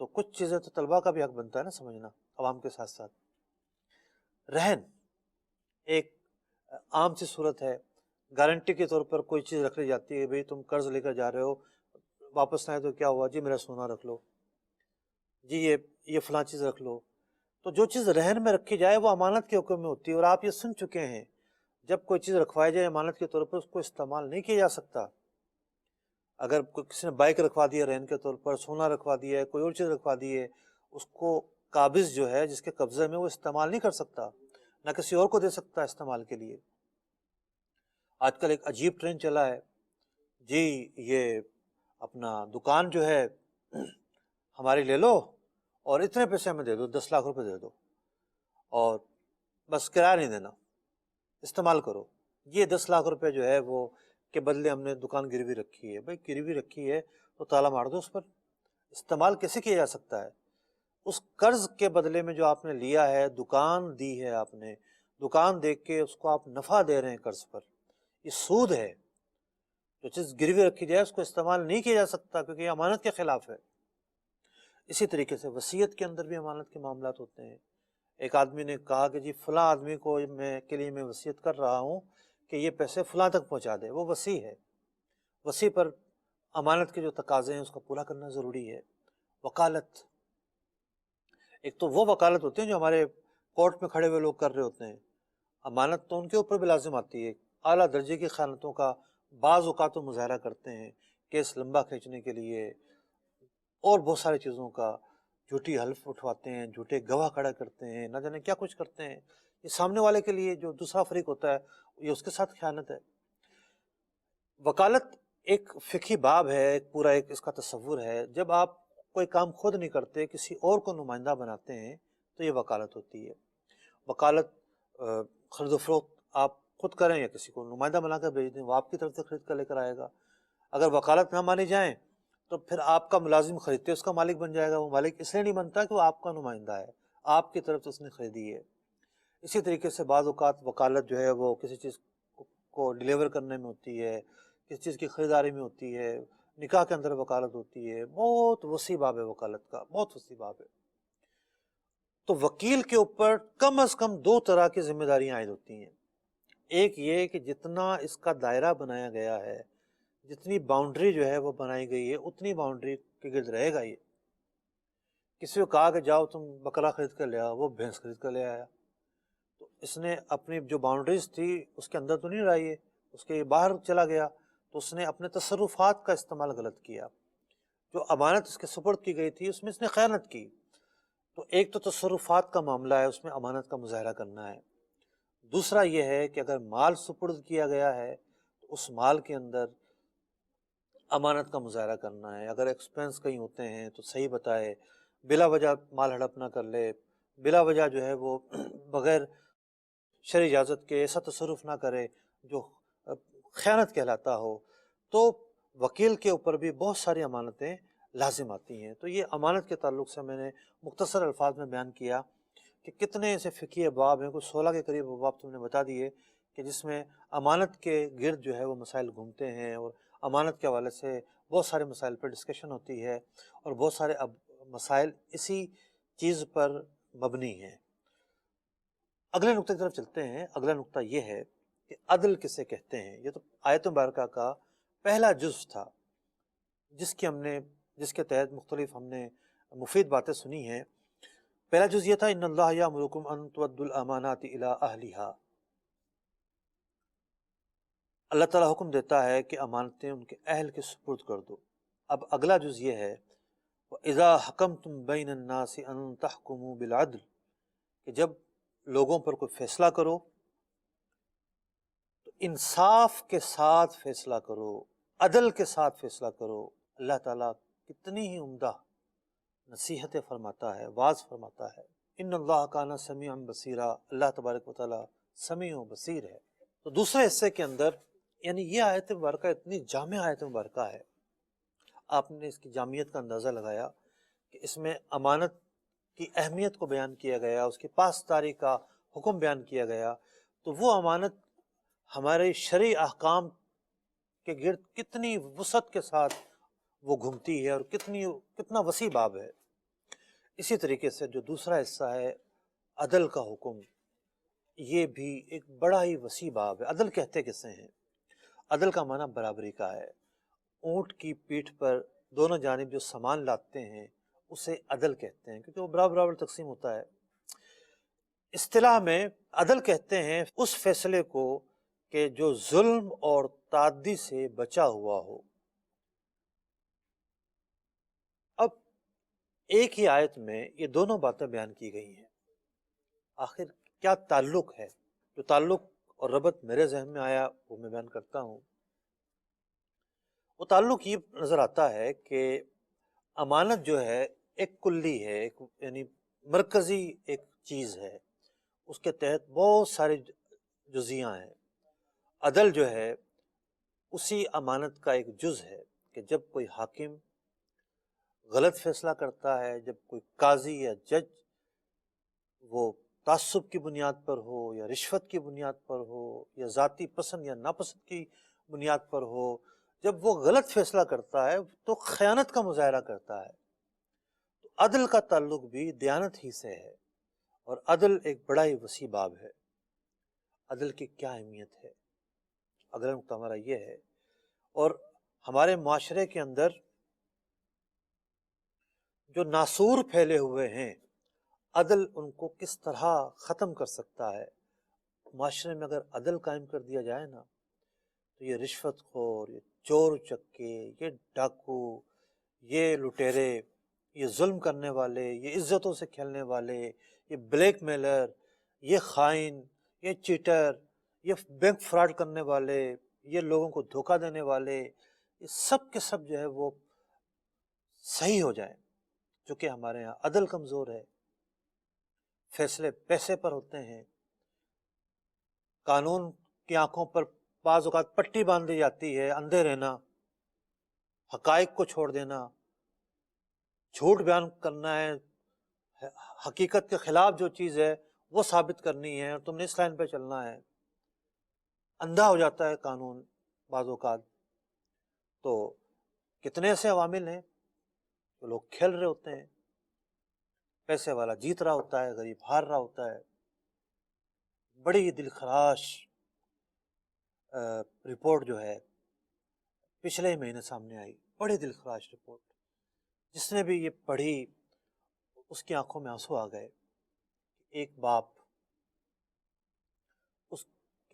تو کچھ چیزیں تو طلبہ کا بھی حق بنتا ہے نا سمجھنا، عوام کے ساتھ ساتھ۔ رہن ایک عام سی صورت ہے، گارنٹی کے طور پر کوئی چیز رکھ لی جاتی ہے، بھئی تم قرض لے کر جا رہے ہو، واپس نہ آئے تو کیا ہوا؟ جی میرا سونا رکھ لو، جی یہ فلاں چیز رکھ لو۔ تو جو چیز رہن میں رکھی جائے وہ امانت کے حکم میں ہوتی ہے، اور آپ یہ سن چکے ہیں جب کوئی چیز رکھوائی جائے امانت کے طور پر اس کو استعمال نہیں کیا جا سکتا۔ اگر کسی نے بائک رکھوا دی ہے رہن کے طور پر، سونا رکھوا دیا ہے، کوئی اور چیز رکھوا دی ہے، اس کو قابض جو ہے جس کے قبضے میں وہ استعمال نہیں کر سکتا، نہ کسی اور کو دے سکتا استعمال کے لیے۔ آج کل ایک عجیب ٹرینڈ چلا ہے، جی یہ اپنا دکان جو ہے ہماری لے لو اور اتنے پیسے ہمیں دے دو، 10 لاکھ روپے دے دو، اور بس کرایہ نہیں دینا، استعمال کرو۔ یہ 10 لاکھ روپے جو ہے وہ کے بدلے ہم نے دکان گروی رکھی ہے۔ بھائی گروی رکھی ہے تو تالا مار دو اس پر، استعمال کیسے کیا جا سکتا ہے؟ اس قرض کے بدلے میں جو آپ نے لیا ہے، دکان دی ہے آپ نے، دکان دے کے اس کو آپ نفع دے رہے ہیں قرض پر، یہ سود ہے۔ جو چیز گروی رکھی جائے اس کو استعمال نہیں کیا جا سکتا کیونکہ یہ امانت کے خلاف ہے۔ اسی طریقے سے وصیت کے اندر بھی امانت کے معاملات ہوتے ہیں۔ ایک آدمی نے کہا کہ جی فلاں آدمی کو کے لیے میں وصیت کر رہا ہوں کہ یہ پیسے فلاں تک پہنچا دے، وہ وصی ہے، وصی پر امانت کے جو تقاضے ہیں اس کو پورا کرنا ضروری ہے۔ وکالت، ایک تو وہ وکالت ہوتے ہیں جو ہمارے کورٹ میں کھڑے ہوئے لوگ کر رہے ہوتے ہیں، امانت تو ان کے اوپر بھی لازم آتی ہے۔ اعلیٰ درجے کی خیانتوں کا بعض اوقات وہ مظاہرہ کرتے ہیں، کیس لمبا کھینچنے کے لیے، اور بہت ساری چیزوں کا، جھوٹی حلف اٹھواتے ہیں، جھوٹے گواہ کھڑا کرتے ہیں، نہ جانے کیا کچھ کرتے ہیں۔ یہ سامنے والے کے لیے جو دوسرا فریق ہوتا ہے یہ اس کے ساتھ خیانت ہے۔ وکالت ایک فقہی باب ہے، ایک پورا ایک اس کا تصور ہے۔ جب آپ کوئی کام خود نہیں کرتے، کسی اور کو نمائندہ بناتے ہیں تو یہ وکالت ہوتی ہے۔ وکالت خرید و فروخت آپ خود کریں یا کسی کو نمائندہ بنا کر بھیج دیں، وہ آپ کی طرف سے خرید کر لے کر آئے گا۔ اگر وکالت نہ مانی جائیں تو پھر آپ کا ملازم خریدتے اس کا مالک بن جائے گا۔ وہ مالک اس لیے نہیں بنتا کہ وہ آپ کا نمائندہ ہے، آپ کی طرف سے اس نے خریدی ہے۔ اسی طریقے سے بعض اوقات وکالت جو ہے وہ کسی چیز کو ڈیلیور کرنے میں ہوتی ہے، کسی چیز کی خریداری میں ہوتی ہے، نکاح کے اندر وکالت ہوتی ہے۔ بہت وسیع باب ہے وکالت کا، بہت وسیع باب ہے۔ تو وکیل کے اوپر کم از کم 2 طرح کی ذمہ داریاں عائد ہوتی ہیں۔ ایک یہ کہ جتنا اس کا دائرہ بنایا گیا ہے، جتنی باؤنڈری جو ہے وہ بنائی گئی ہے، اتنی باؤنڈری کے گرد رہے گا۔ یہ کسی کو کہا کہ جاؤ تم بکرا خرید کر لے آؤ، وہ بھینس خرید کر لے آیا، تو اس نے اپنی جو باؤنڈریز تھی اس کے اندر تو نہیں رہا، یہ اس کے باہر چلا گیا، تو اس نے اپنے تصرفات کا استعمال غلط کیا۔ جو امانت اس کے سپرد کی گئی تھی اس میں اس نے خیانت کی۔ تو ایک تو تصرفات کا معاملہ ہے، اس میں امانت کا مظاہرہ کرنا ہے۔ دوسرا یہ ہے کہ اگر مال سپرد کیا گیا ہے تو اس مال کے اندر امانت کا مظاہرہ کرنا ہے۔ اگر ایکسپینس کہیں ہوتے ہیں تو صحیح بتائے، بلا وجہ مال ہڑپ نہ کر لے، بلا وجہ جو ہے وہ بغیر شرعی اجازت کے ایسا تصرف نہ کرے جو خیانت کہلاتا ہو۔ تو وکیل کے اوپر بھی بہت ساری امانتیں لازم آتی ہیں۔ تو یہ امانت کے تعلق سے میں نے مختصر الفاظ میں بیان کیا کہ کتنے ایسے فقہی ابواب ہیں، کچھ 16 کے قریب ابواب تم نے بتا دیے کہ جس میں امانت کے گرد جو ہے وہ مسائل گھومتے ہیں، اور امانت کے حوالے سے بہت سارے مسائل پر ڈسکشن ہوتی ہے، اور بہت سارے مسائل اسی چیز پر مبنی ہیں۔ اگلے نقطے کی طرف چلتے ہیں۔ اگلا نقطہ یہ ہے کہ عدل کسے کہتے ہیں۔ یہ تو آیت مبارکہ کا پہلا جز تھا جس کے تحت مختلف ہم نے مفید باتیں سنی ہیں۔ پہلا جز یہ تھا ان اللہ یامرکم ان تؤدوا الامانات الی اہلھا۔ اللہ تعالیٰ حکم دیتا ہے کہ امانتیں ان کے اہل کے سپرد کر دو۔ اب اگلا جز یہ ہے وَإِذَا حَكَمْتُمْ بَيْنَ النَّاسِ أَن تَحْكُمُوا بِالْعَدْلِ، کہ جب لوگوں پر کوئی فیصلہ کرو تو انصاف کے ساتھ فیصلہ کرو، عدل کے ساتھ فیصلہ کرو۔ اللہ تعالیٰ کتنی ہی عمدہ نصیحتیں فرماتا ہے، واعظ فرماتا ہے۔ ان اللہ کان سمیعا بصیرا، اللہ تبارک و تعالیٰ سمیع و بصیر ہے۔ تو دوسرے حصے کے اندر یعنی یہ آیت مبارکہ اتنی جامع آیت مبارکہ ہے، آپ نے اس کی جامعیت کا اندازہ لگایا کہ اس میں امانت کی اہمیت کو بیان کیا گیا، اس کی پاسداری کا حکم بیان کیا گیا، تو وہ امانت ہمارے شرعی احکام کے گرد کتنی وسعت کے ساتھ وہ گھومتی ہے اور کتنا وسیع باب ہے۔ اسی طریقے سے جو دوسرا حصہ ہے عدل کا حکم، یہ بھی ایک بڑا ہی وسیع باب ہے۔ عدل کہتے کسے ہیں؟ عدل کا معنی برابری کا ہے۔ اونٹ کی پیٹھ پر دونوں جانب جو سامان لاتے ہیں اسے عدل کہتے ہیں، کیونکہ وہ برابر برابر تقسیم ہوتا ہے۔ اصطلاح میں عدل کہتے ہیں اس فیصلے کو کہ جو ظلم اور تعدی سے بچا ہوا ہو۔ اب ایک ہی آیت میں یہ دونوں باتیں بیان کی گئی ہیں، آخر کیا تعلق ہے؟ جو تعلق اور ربط میرے ذہن میں آیا وہ میں بیان کرتا ہوں۔ وہ تعلق یہ نظر آتا ہے کہ امانت جو ہے ایک کلی ہے، ایک یعنی مرکزی ایک چیز ہے، اس کے تحت بہت سارے جزیاں ہیں۔ عدل جو ہے اسی امانت کا ایک جز ہے کہ جب کوئی حاکم غلط فیصلہ کرتا ہے، جب کوئی قاضی یا جج وہ تعصب کی بنیاد پر ہو یا رشوت کی بنیاد پر ہو یا ذاتی پسند یا ناپسند کی بنیاد پر ہو، جب وہ غلط فیصلہ کرتا ہے تو خیانت کا مظاہرہ کرتا ہے۔ تو عدل کا تعلق بھی دیانت ہی سے ہے، اور عدل ایک بڑا ہی وسیع باب ہے۔ عدل کی کیا اہمیت ہے؟ اگلا نقطہ ہمارا یہ ہے، اور ہمارے معاشرے کے اندر جو ناسور پھیلے ہوئے ہیں، عدل ان کو کس طرح ختم کر سکتا ہے۔ معاشرے میں اگر عدل قائم کر دیا جائے نا تو یہ رشوت خور، یہ چور چکے، یہ ڈاکو، یہ لٹیرے، یہ ظلم کرنے والے، یہ عزتوں سے کھیلنے والے، یہ بلیک میلر، یہ خائن، یہ چیٹر، یہ بینک فراڈ کرنے والے، یہ لوگوں کو دھوکہ دینے والے، یہ سب کے سب جو ہے وہ صحیح ہو جائیں، چونکہ ہمارے ہاں عدل کمزور ہے، فیصلے پیسے پر ہوتے ہیں، قانون کی آنکھوں پر بعض اوقات پٹی باندھ دی جاتی ہے، اندھے رہنا، حقائق کو چھوڑ دینا، جھوٹ بیان کرنا ہے، حقیقت کے خلاف جو چیز ہے وہ ثابت کرنی ہے اور تم نے اس لائن پہ چلنا ہے۔ اندھا ہو جاتا ہے قانون بعض اوقات۔ تو کتنے ایسے عوامل ہیں جو لوگ کھیل رہے ہوتے ہیں، پیسے والا جیت رہا ہوتا ہے، غریب ہار رہا ہوتا ہے۔ بڑی دلخراش رپورٹ جو ہے پچھلے مہینے سامنے آئی، بڑی دلخراش رپورٹ، جس نے بھی یہ پڑھی اس کی آنکھوں میں آنسو آ گئے۔ ایک باپ، اس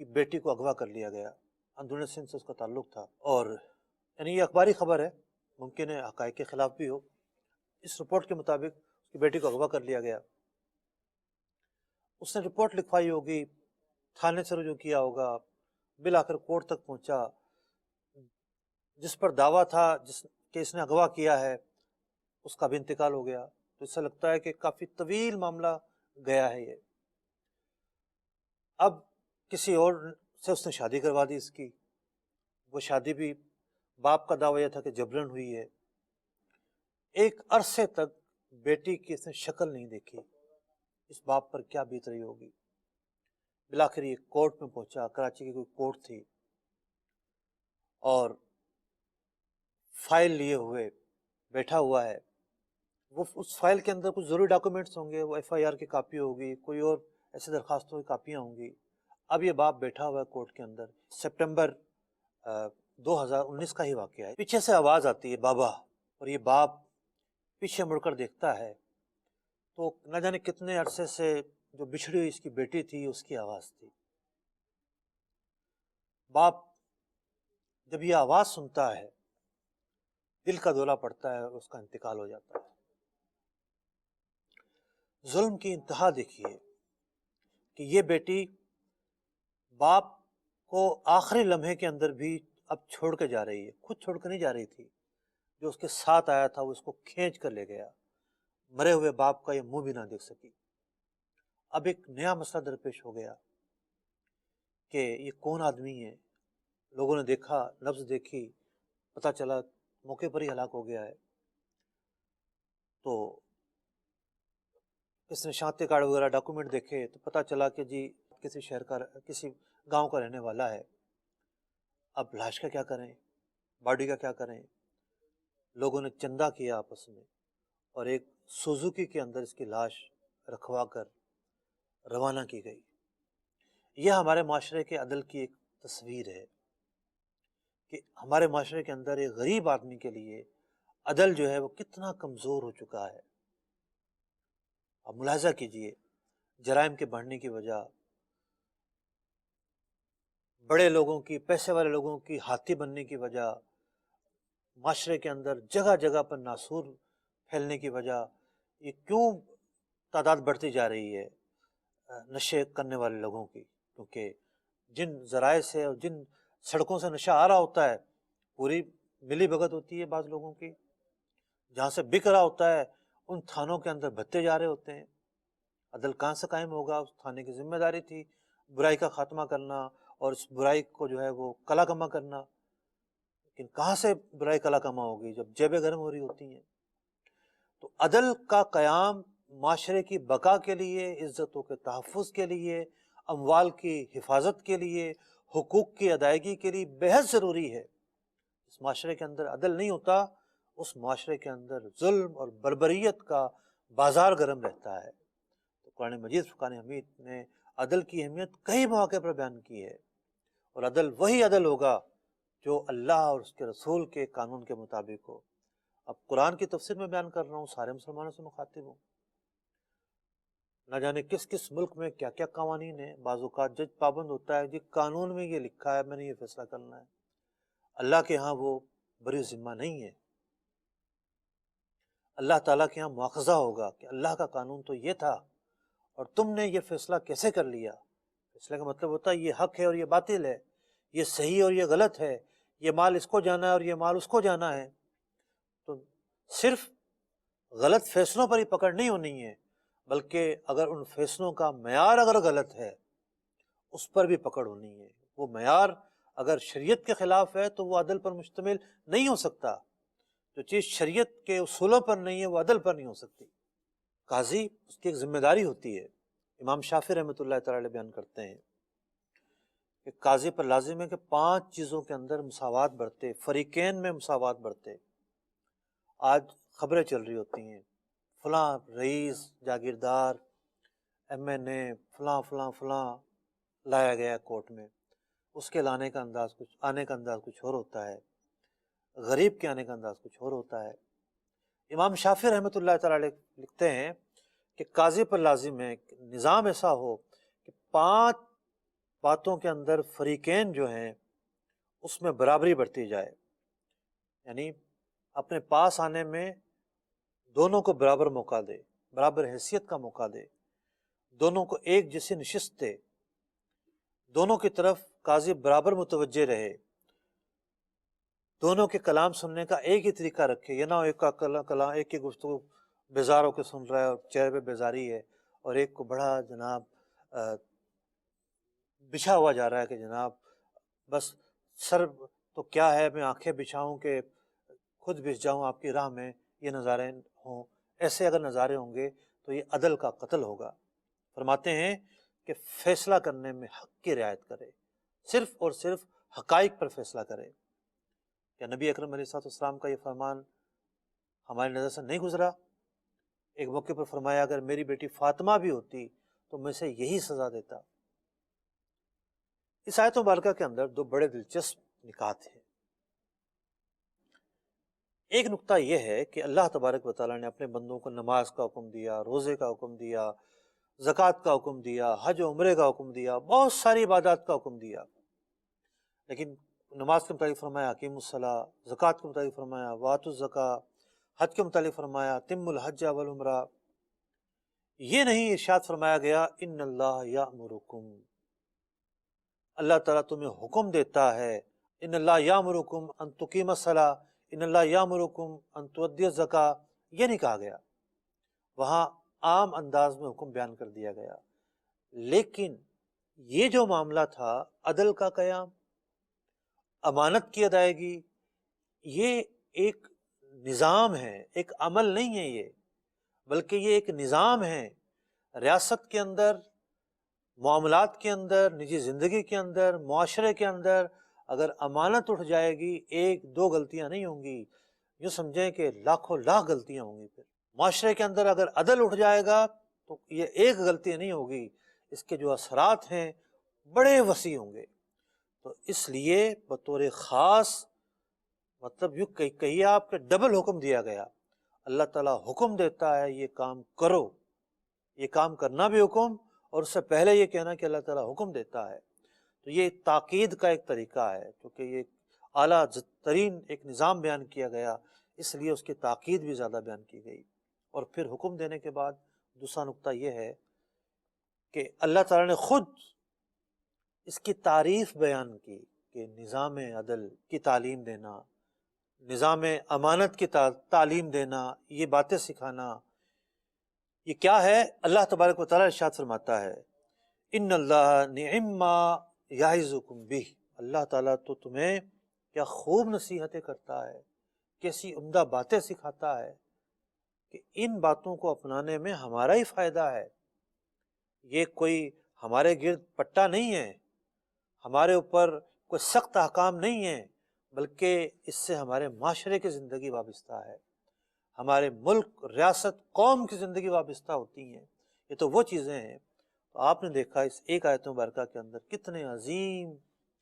کی بیٹی کو اغوا کر لیا گیا، اندرون سندھ سے اس کا تعلق تھا، اور یعنی یہ اخباری خبر ہے، ممکن ہے حقائق کے خلاف بھی ہو۔ اس رپورٹ کے مطابق اس کی بیٹی کو اغوا کر لیا گیا، اس نے رپورٹ لکھوائی ہوگی، تھانے سے رجوع کیا ہوگا، بالآخر کورٹ تک پہنچا، جس پر دعویٰ تھا کہ اس نے اغوا کیا ہے اس کا بھی انتقال ہو گیا۔ تو اس سے لگتا ہے کہ کافی طویل معاملہ گیا ہے یہ۔ اب کسی اور سے اس نے شادی کروا دی اس کی، وہ شادی بھی باپ کا دعویٰ یہ تھا کہ جبرن ہوئی ہے۔ ایک عرصے تک بیٹی کی اس نے شکل نہیں دیکھی، اس باپ پر کیا بیت رہی ہوگی۔ بالآخر یہ کورٹ میں پہنچا، کراچی کی کوئی کورٹ تھی، اور فائل لیے ہوئے بیٹھا ہوا ہے۔ وہ اس فائل کے اندر کچھ ضروری ڈاکومنٹس ہوں گے، وہ ایف آئی آر کی کاپی ہوگی، کوئی اور ایسی درخواستوں کی کاپیاں ہوں گی۔ اب یہ باپ بیٹھا ہوا ہے کورٹ کے اندر، سپٹمبر 2019 کا ہی واقعہ ہے۔ پیچھے سے آواز آتی ہے بابا، اور یہ باپ پیچھے مڑ کر دیکھتا ہے تو نہ جانے کتنے عرصے سے جو بچھڑی ہوئی اس کی بیٹی تھی اس کی آواز تھی۔ باپ جب یہ آواز سنتا ہے دل کا دورہ پڑتا ہے، اس کا انتقال ہو جاتا ہے۔ ظلم کی انتہا دیکھیے کہ یہ بیٹی باپ کو آخری لمحے کے اندر بھی اب چھوڑ کے جا رہی ہے، خود چھوڑ کے نہیں جا رہی تھی، جو اس کے ساتھ آیا تھا وہ اس کو کھینچ کر لے گیا، مرے ہوئے باپ کا یہ منہ بھی نہ دیکھ سکی۔ اب ایک نیا مسئلہ درپیش ہو گیا کہ یہ کون آدمی ہے، لوگوں نے دیکھا، نبض دیکھی، پتہ چلا موقع پر ہی ہلاک ہو گیا ہے۔ تو کس نے شناختی کارڈ وغیرہ ڈاکومنٹ دیکھے تو پتہ چلا کہ جی کسی شہر کا، کسی گاؤں کا رہنے والا ہے۔ اب لاش کا کیا کریں، باڈی کا کیا کریں؟ لوگوں نے چندہ کیا آپس میں اور ایک سوزوکی کے اندر اس کی لاش رکھوا کر روانہ کی گئی۔ یہ ہمارے معاشرے کے عدل کی ایک تصویر ہے کہ ہمارے معاشرے کے اندر ایک غریب آدمی کے لیے عدل جو ہے وہ کتنا کمزور ہو چکا ہے۔ اب ملاحظہ کیجئے، جرائم کے بڑھنے کی وجہ، بڑے لوگوں کی، پیسے والے لوگوں کی ہاتھی بننے کی وجہ، معاشرے کے اندر جگہ جگہ پر ناسور پھیلنے کی وجہ، یہ کیوں تعداد بڑھتی جا رہی ہے نشے کرنے والے لوگوں کی؟ کیونکہ جن ذرائع سے اور جن سڑکوں سے نشہ آ رہا ہوتا ہے، پوری ملی بھگت ہوتی ہے بعض لوگوں کی، جہاں سے بک رہا ہوتا ہے ان تھانوں کے اندر بھتے جا رہے ہوتے ہیں۔ عدل کہاں سے قائم ہوگا؟ اس تھانے کی ذمہ داری تھی برائی کا خاتمہ کرنا اور اس برائی کو جو ہے وہ کلا کما کرنا، لیکن کہاں سے برائی کلا کما ہوگی جب جیبیں گرم ہو رہی ہوتی ہیں؟ تو عدل کا قیام معاشرے کی بقا کے لیے، عزتوں کے تحفظ کے لیے، اموال کی حفاظت کے لیے، حقوق کی ادائیگی کے لیے بے حد ضروری ہے۔ اس معاشرے کے اندر عدل نہیں ہوتا، اس معاشرے کے اندر ظلم اور بربریت کا بازار گرم رہتا ہے۔ تو قرآن مجید فرقان حمید نے عدل کی اہمیت کئی مواقع پر بیان کی ہے، اور عدل وہی عدل ہوگا جو اللہ اور اس کے رسول کے قانون کے مطابق ہو۔ اب قرآن کی تفسیر میں بیان کر رہا ہوں، سارے مسلمانوں سے مخاطب ہوں۔ نہ جانے کس کس ملک میں کیا کیا قوانین ہیں، بعض اوقات جج پابند ہوتا ہے جی قانون میں یہ لکھا ہے، میں نے یہ فیصلہ کرنا ہے۔ اللہ کے ہاں وہ بری ذمہ نہیں ہے، اللہ تعالیٰ کے ہاں مواخذہ ہوگا کہ اللہ کا قانون تو یہ تھا اور تم نے یہ فیصلہ کیسے کر لیا۔ فیصلے کا مطلب ہوتا ہے یہ حق ہے اور یہ باطل ہے، یہ صحیح اور یہ غلط ہے، یہ مال اس کو جانا ہے اور یہ مال اس کو جانا ہے۔ تو صرف غلط فیصلوں پر ہی پکڑ نہیں ہونی ہے، بلکہ اگر ان فیصلوں کا معیار اگر غلط ہے اس پر بھی پکڑ ہونی ہے۔ وہ معیار اگر شریعت کے خلاف ہے تو وہ عدل پر مشتمل نہیں ہو سکتا، جو چیز شریعت کے اصولوں پر نہیں ہے وہ عدل پر نہیں ہو سکتی۔ قاضی اس کی ایک ذمہ داری ہوتی ہے۔ امام شافعی رحمۃ اللہ تعالی علیہ بیان کرتے ہیں کہ قاضی پر لازم ہے کہ 5 چیزوں کے اندر مساوات برتے، فریقین میں مساوات برتے۔ آج خبریں چل رہی ہوتی ہیں فلاں رئیس، جاگیردار، ایم این اے، فلاں فلاں فلاں لایا گیا کورٹ میں، اس کے لانے کا انداز کچھ، آنے کا انداز کچھ اور ہوتا ہے، غریب کے آنے کا انداز کچھ اور ہوتا ہے۔ امام شافعی رحمۃ اللہ تعالی علیہ لکھتے ہیں کہ قاضی پر لازم ہے کہ نظام ایسا ہو کہ 5 باتوں کے اندر فریقین جو ہیں اس میں برابری برتی جائے، یعنی اپنے پاس آنے میں دونوں کو برابر موقع دے، برابر حیثیت کا موقع دے، دونوں کو ایک جیسی نشست دے، دونوں کی طرف قاضی برابر متوجہ رہے، دونوں کے کلام سننے کا ایک ہی طریقہ رکھے، یہ نہ ہو ایک کا کلام، ایک کی گفتگو بیزار ہو کے سن رہا ہے اور چہرے پہ بیزاری ہے، اور ایک کو بڑا جناب بچھا ہوا جا رہا ہے کہ جناب بس سر تو کیا ہے، میں آنکھیں بچھاؤں کہ خود بچھ جاؤں آپ کی راہ میں، یہ نظارے ہوں۔ ایسے اگر نظارے ہوں گے تو یہ عدل کا قتل ہوگا۔ فرماتے ہیں کہ فیصلہ کرنے میں حق کی رعایت کرے، صرف اور صرف حقائق پر فیصلہ کرے۔ کیا نبی اکرم علیہ السلام کا یہ فرمان ہماری نظر سے نہیں گزرا؟ ایک موقع پر فرمایا اگر میری بیٹی فاطمہ بھی ہوتی تو میں سے یہی سزا دیتا۔ اس آیت مبارکہ کے اندر 2 بڑے دلچسپ نکات ہیں۔ ایک نقطہ یہ ہے کہ اللہ تبارک و تعالیٰ نے اپنے بندوں کو نماز کا حکم دیا، روزے کا حکم دیا، زکوٰۃ کا حکم دیا، حج و عمرے کا حکم دیا، بہت ساری عبادات کا حکم دیا، لیکن نماز کے متعلق فرمایا حکیم الصلاح، زکوٰۃ کے متعلق فرمایا واتو الزکا، حج کے متعلق فرمایا تم الحج والعمرہ. یہ نہیں ارشاد فرمایا گیا ان اللہ یامرکم، اللہ تعالیٰ تمہیں حکم دیتا ہے، ان اللہ یامرکم ان تقیم الصلاۃ، ان اللہ یامرکم ان تؤدی الزکاۃ، یہ نہیں کہا گیا. وہاں عام انداز میں حکم بیان کر دیا گیا. لیکن یہ جو معاملہ تھا عدل کا قیام، امانت کی ادائیگی، یہ ایک نظام ہے، ایک عمل نہیں ہے یہ، بلکہ یہ ایک نظام ہے. ریاست کے اندر، معاملات کے اندر، نجی زندگی کے اندر، معاشرے کے اندر اگر امانت اٹھ جائے گی، ایک دو غلطیاں نہیں ہوں گی، یوں سمجھیں کہ لاکھوں لاکھ غلطیاں ہوں گی. پھر معاشرے کے اندر اگر عدل اٹھ جائے گا تو یہ ایک غلطی نہیں ہوگی، اس کے جو اثرات ہیں بڑے وسیع ہوں گے. تو اس لیے بطور خاص، مطلب یوں کہیے آپ کے ڈبل حکم دیا گیا. اللہ تعالیٰ حکم دیتا ہے یہ کام کرو، یہ کام کرنا بھی حکم، اور اس سے پہلے یہ کہنا کہ اللہ تعالیٰ حکم دیتا ہے. تو یہ تاکید کا ایک طریقہ ہے، کیونکہ یہ اعلیٰ ترین ایک نظام بیان کیا گیا، اس لیے اس کی تاکید بھی زیادہ بیان کی گئی. اور پھر حکم دینے کے بعد دوسرا نقطہ یہ ہے کہ اللہ تعالیٰ نے خود اس کی تعریف بیان کی کہ نظام عدل کی تعلیم دینا، نظام امانت کی تعلیم دینا، یہ باتیں سکھانا، یہ کیا ہے؟ اللہ تبارک و تعالیٰ ارشاد فرماتا ہے ان اللہ نعم ما یعظکم بہ، اللہ تعالیٰ تو تمہیں کیا خوب نصیحتیں کرتا ہے، کیسی عمدہ باتیں سکھاتا ہے کہ ان باتوں کو اپنانے میں ہمارا ہی فائدہ ہے. یہ کوئی ہمارے گرد پٹا نہیں ہے، ہمارے اوپر کوئی سخت احکام نہیں ہے، بلکہ اس سے ہمارے معاشرے کی زندگی وابستہ ہے، ہمارے ملک، ریاست، قوم کی زندگی وابستہ ہوتی ہیں. یہ تو وہ چیزیں ہیں. تو آپ نے دیکھا اس ایک آیت مبارکہ کے اندر کتنے عظیم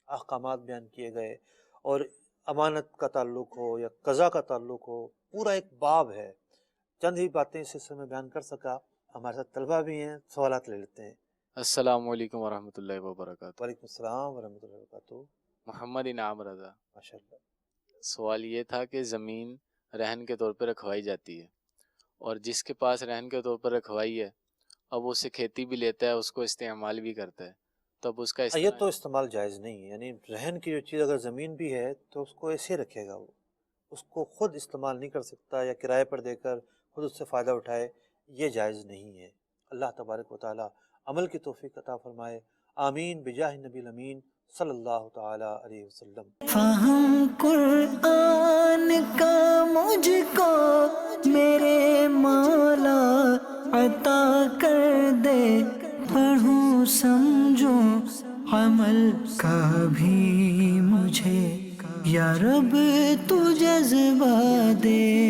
احکامات بیان کیے گئے، اور امانت کا تعلق ہو یا قضا کا تعلق ہو، پورا ایک باب ہے. چند ہی باتیں اس حصے میں بیان کر سکا. ہمارے ساتھ طلبہ بھی ہیں، سوالات لے لیتے ہیں. السلام علیکم ورحمۃ اللہ وبرکاتہ. وعلیکم السلام ورحمۃ اللہ وبرکاتہ. محمد انعام رضا. ماشاء اللہ. سوال یہ تھا کہ زمین رہن کے طور پر رکھوائی جاتی ہے، اور جس کے پاس رہن کے طور پر رکھوائی ہے اب اسے کھیتی بھی لیتا ہے، اس کو استعمال بھی کرتا ہے، تو اب اس کا یہ تو استعمال جائز نہیں ہے. یعنی رہن کی جو چیز اگر زمین بھی ہے تو اس کو ایسے رکھے گا، وہ اس کو خود استعمال نہیں کر سکتا یا کرائے پر دے کر خود اس سے فائدہ اٹھائے، یہ جائز نہیں ہے. اللہ تبارک و تعالی عمل کی توفیق عطا فرمائے. آمین بجاہ نبی الامین صلی اللہ تعالی علیہ وسلم. فہم قرآن کا مجھ کو میرے مولا عطا کر دے، پڑھوں سمجھوں عمل کا بھی مجھے یا رب تو جذبہ دے.